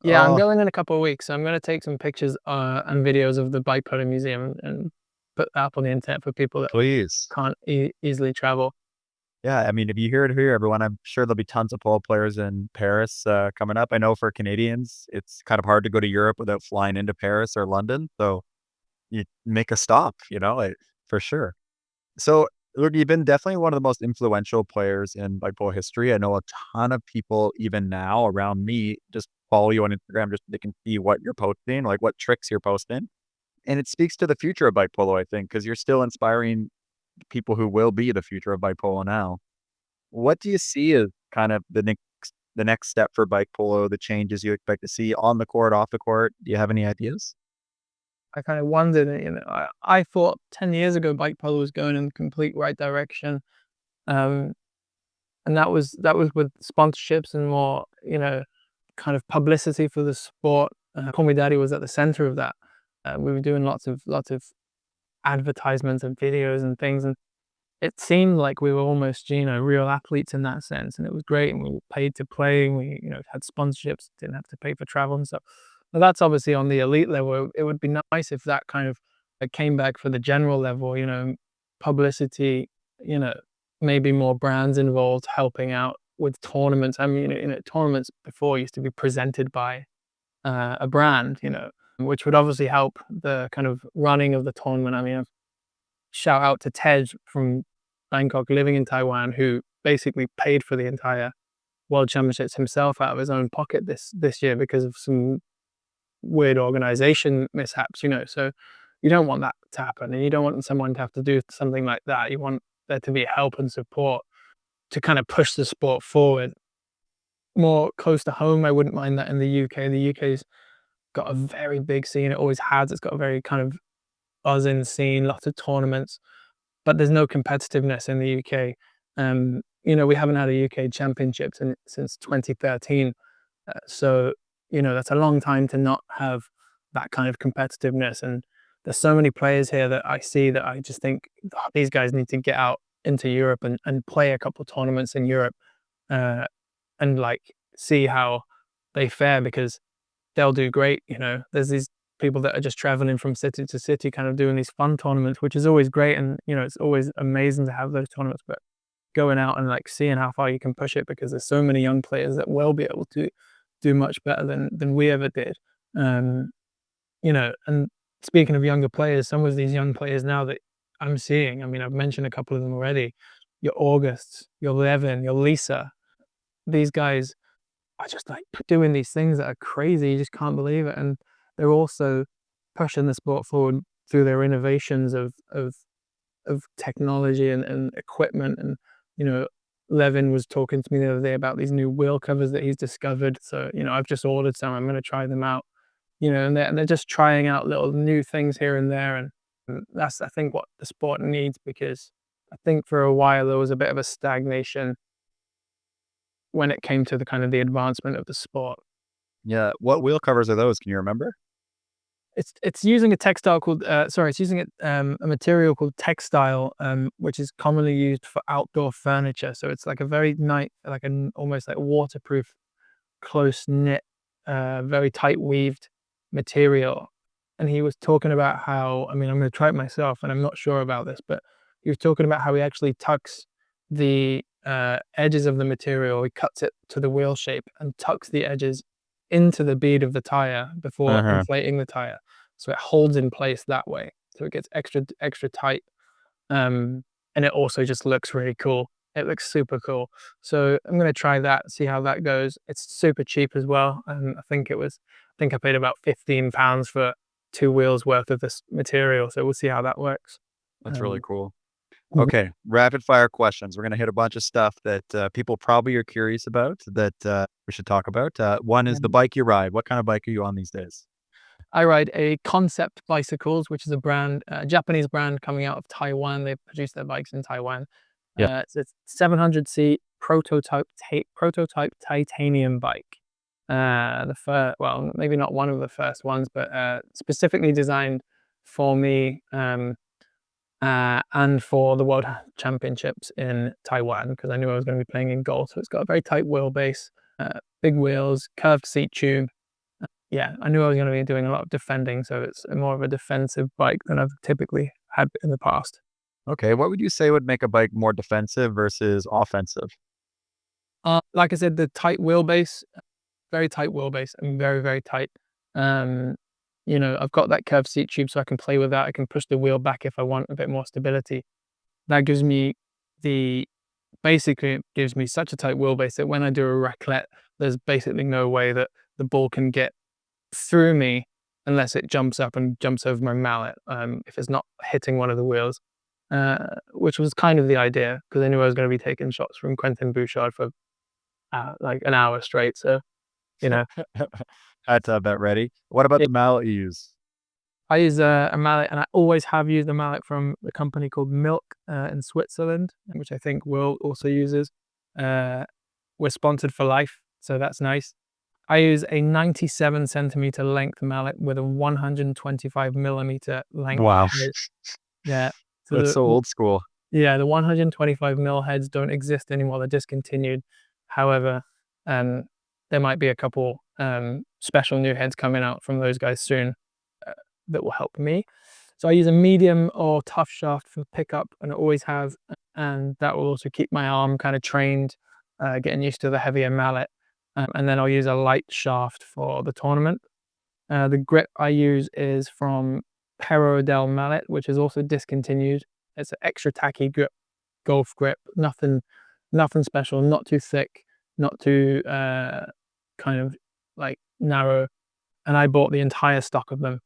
Yeah, I'm Oh, going in a couple of weeks, so I'm going to take some pictures and videos of the Bike Polo Museum and put that up on the internet for people that please. can't easily travel. Yeah, I mean, if you hear it here, everyone, I'm sure there'll be tons of pole players in Paris coming up. I know for Canadians, it's kind of hard to go to Europe without flying into Paris or London. So you make a stop, for sure. So look, you've been definitely one of the most influential players in bike pole history. I know a ton of people, even now around me, just follow you on Instagram, just they can see what you're posting, like what tricks you're posting. And it speaks to the future of bike polo, I think, because you're still inspiring people who will be the future of bike polo now. What do you see as kind of the next step for bike polo, the changes you expect to see on the court, off the court? Do you have any ideas? I kind of wondered, I thought 10 years ago bike polo was going in the complete right direction. Um, and that was with sponsorships and more, kind of publicity for the sport. Call Me Daddy was at the center of that. We were doing lots of advertisements and videos and things, and it seemed like we were almost, real athletes in that sense, and it was great. And we were paid to play, and we, had sponsorships, didn't have to pay for travel and stuff. Now that's obviously on the elite level. It would be nice if that kind of came back for the general level, publicity, maybe more brands involved helping out with tournaments. I mean, tournaments before used to be presented by a brand, which would obviously help the kind of running of the tournament. I mean, shout out to Tej from Bangkok, living in Taiwan, who basically paid for the entire World Championships himself out of his own pocket this year because of some weird organization mishaps. So you don't want that to happen, and you don't want someone to have to do something like that. You want there to be help and support to kind of push the sport forward. More close to home, I wouldn't mind that in the UK. The UK's got a very big scene. It always has. It's got a very kind of buzzing scene, lots of tournaments, but there's no competitiveness in the UK. We haven't had a UK championship since 2013. So, that's a long time to not have that kind of competitiveness. And there's so many players here that I see that I just think, "Oh, these guys need to get out into Europe and play a couple tournaments in Europe, and see how they fare, because they'll do great." There's these people that are just traveling from city to city, kind of doing these fun tournaments, which is always great. And, it's always amazing to have those tournaments, but going out and seeing how far you can push it, because there's so many young players that will be able to do much better than we ever did. And speaking of younger players, some of these young players now that I'm seeing, I mean, I've mentioned a couple of them already, your Augusts, your Levin, your Lisa, these guys are just doing these things that are crazy. You just can't believe it. And they're also pushing the sport forward through their innovations of technology and equipment. And, Levin was talking to me the other day about these new wheel covers that he's discovered. So, I've just ordered some. I'm going to try them out, and they're just trying out little new things here and there. And that's, I think, what the sport needs, because I think for a while there was a bit of a stagnation when it came to the kind of the advancement of the sport. Yeah. What wheel covers are those? Can you remember? It's using a textile called it's using a material called textile, which is commonly used for outdoor furniture. So it's like a very nice, almost like waterproof, close knit, very tight weaved material. And he was talking about how, I mean, I'm going to try it myself, and I'm not sure about this, but he was talking about how he actually tucks the edges of the material. He cuts it to the wheel shape and tucks the edges into the bead of the tire before inflating the tire, so it holds in place that way, so it gets extra tight, and it also just looks really cool. It looks super cool. So I'm going to try that, see how that goes. It's super cheap as well, and I think I paid about £15 for 2 wheels worth of this material, so we'll see how that works. That's really cool. Okay, rapid fire questions. We're going to hit a bunch of stuff that people probably are curious about that we should talk about. One is the bike you ride. What kind of bike are you on these days? I ride a Concept Bicycles, which is a brand, a Japanese brand coming out of Taiwan. They produce their bikes in Taiwan. Yeah. It's a 700-seat prototype titanium bike. Well, maybe not one of the first ones, but specifically designed for me, and for the World Championships in Taiwan, because I knew I was going to be playing in gold. So it's got a very tight wheelbase, big wheels, curved seat tube. I knew I was going to be doing a lot of defending, so it's more of a defensive bike than I've typically had in the past. Okay, what would you say would make a bike more defensive versus offensive? Like I said, the tight wheelbase, very tight wheelbase, and very, very tight. I've got that curved seat tube, so I can play with that. I can push the wheel back if I want a bit more stability. That gives me basically it gives me such a tight wheelbase that when I do a raclette, there's basically no way that the ball can get through me unless it jumps up and jumps over my mallet, if it's not hitting one of the wheels, which was kind of the idea, because I knew I was going to be taking shots from Quentin Bouchard for like an hour straight. So, Had to have that ready. What about the mallet you use? I use a mallet, and I always have used a mallet from a company called Milk in Switzerland, which I think Will also uses. We're sponsored for life, so that's nice. I use a 97 centimeter length mallet with a 125 millimeter length. Wow. head. Yeah. So That's so old school. the 125 mil heads don't exist anymore. They're discontinued. However, there might be a couple special new heads coming out from those guys soon that will help me. So I use a medium or tough shaft for pickup, and I always have, and that will also keep my arm kind of trained, getting used to the heavier mallet. And then I'll use a light shaft for the tournament. The grip I use is from Perrodel mallet, which is also discontinued. It's an extra tacky grip, golf grip, nothing special, not too thick, not too kind of like narrow. And I bought the entire stock of them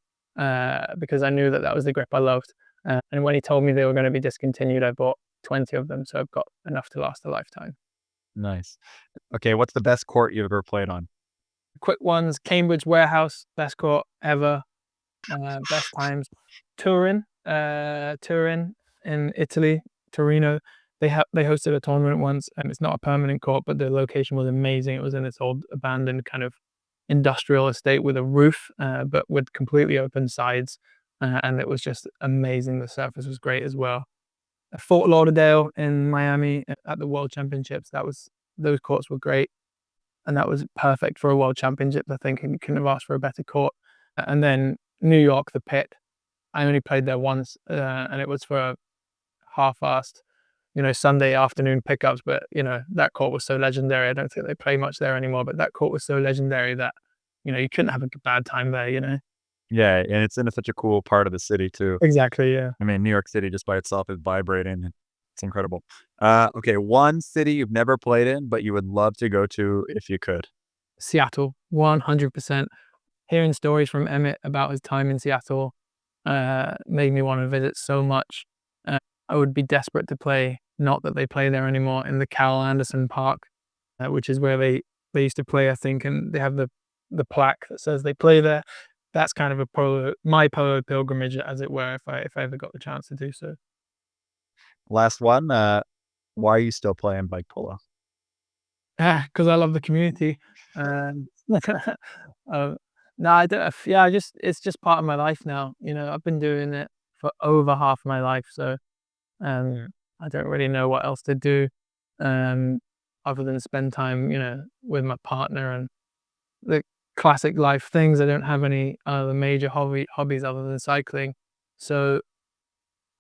because I knew that was the grip I loved. And when he told me they were going to be discontinued, I bought 20 of them, so I've got enough to last a lifetime. Nice. Okay, what's the best court you've ever played on? Quick ones: Cambridge Warehouse, best court ever. Best times: Turin in Italy, Torino. They hosted a tournament once, and it's not a permanent court, but the location was amazing. It was in this old abandoned kind of industrial estate with a roof, but with completely open sides, and it was just amazing. The surface was great as well. Fort Lauderdale in Miami at the World Championships. Those courts were great, and that was perfect for a World Championship. I think you couldn't have asked for a better court. And then New York, the Pit. I only played there once, and it was for a half-assed, Sunday afternoon pickups. But that court was so legendary. I don't think they play much there anymore. But that court was so legendary that you couldn't have a bad time there. Yeah, and it's in such a cool part of the city too. Exactly. Yeah. I mean, New York City just by itself is vibrating. It's incredible. Okay, one city you've never played in, but you would love to go to if you could. Seattle, 100%. Hearing stories from Emmett about his time in Seattle made me want to visit so much. I would be desperate to play, not that they play there anymore, in the Cal Anderson Park, which is where they used to play, I think, and they have the plaque that says they play there. That's kind of my polo pilgrimage, as it were, if I ever got the chance to do so. Last one. Why are you still playing bike polo? Because I love the community. No, I don't. Yeah, it's just part of my life now. I've been doing it for over half my life, so I don't really know what else to do other than spend time, with my partner and the classic life things. I don't have any other major hobbies other than cycling, so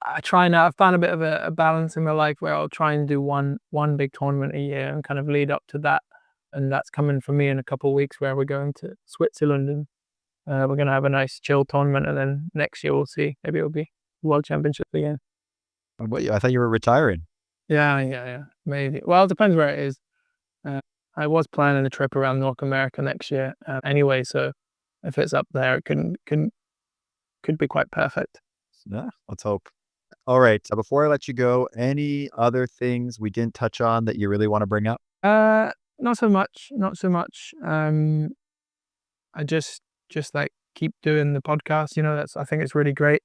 I try now. I've found a bit of a balance in my life where I'll try and do one big tournament a year and kind of lead up to that. And that's coming for me in a couple of weeks, where we're going to Switzerland, and we're going to have a nice chill tournament. And then next year we'll see. Maybe it'll be World Championship again. I thought you were retiring. Yeah. Maybe. Well, it depends where it is. I was planning a trip around North America next year anyway. So if it's up there, it could be quite perfect. Yeah, let's hope. All right. So before I let you go, any other things we didn't touch on that you really want to bring up? Not so much. I just like keep doing the podcast. I think it's really great.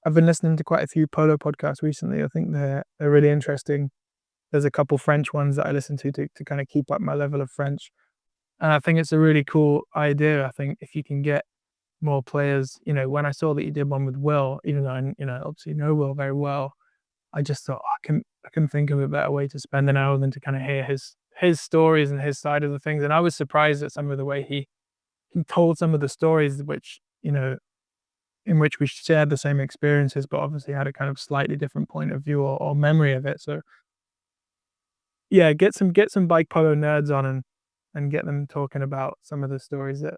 I've been listening to quite a few polo podcasts recently. I think they're really interesting. There's a couple French ones that I listen to kind of keep up my level of French. And I think it's a really cool idea. I think if you can get more players, when I saw that you did one with Will, even though I obviously know Will very well, I just thought I can think of a better way to spend an hour than to kind of hear his stories and his side of the things. And I was surprised at some of the way he told some of the stories, which in which we shared the same experiences, but obviously had a kind of slightly different point of view or memory of it. So yeah, get some bike polo nerds on and get them talking about some of the stories that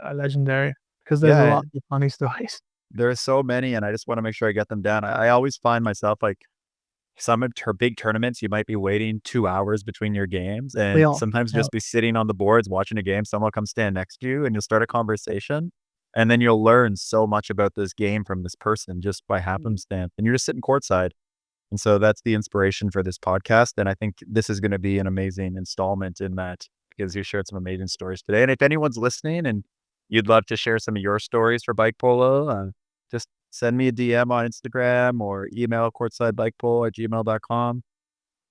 are legendary, because there's a lot of funny stories. There are so many, and I just want to make sure I get them down. I always find myself like some of her big tournaments, you might be waiting 2 hours between your games, and sometimes just be sitting on the boards watching a game. Someone will come stand next to you, and you'll start a conversation, and then you'll learn so much about this game from this person just by happenstance. And you're just sitting courtside. And so that's the inspiration for this podcast. And I think this is going to be an amazing installment in that, because you shared some amazing stories today. And if anyone's listening and you'd love to share some of your stories for bike polo, just send me a DM on Instagram or email courtsidebikepolo@gmail.com.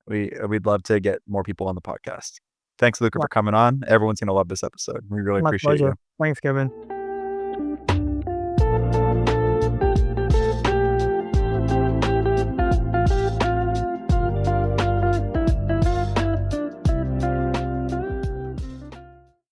We'd love to get more people on the podcast. Thanks, Luca, Yeah. for coming on. Everyone's going to love this episode. We really My appreciate you. pleasure. Thanks, Kevin.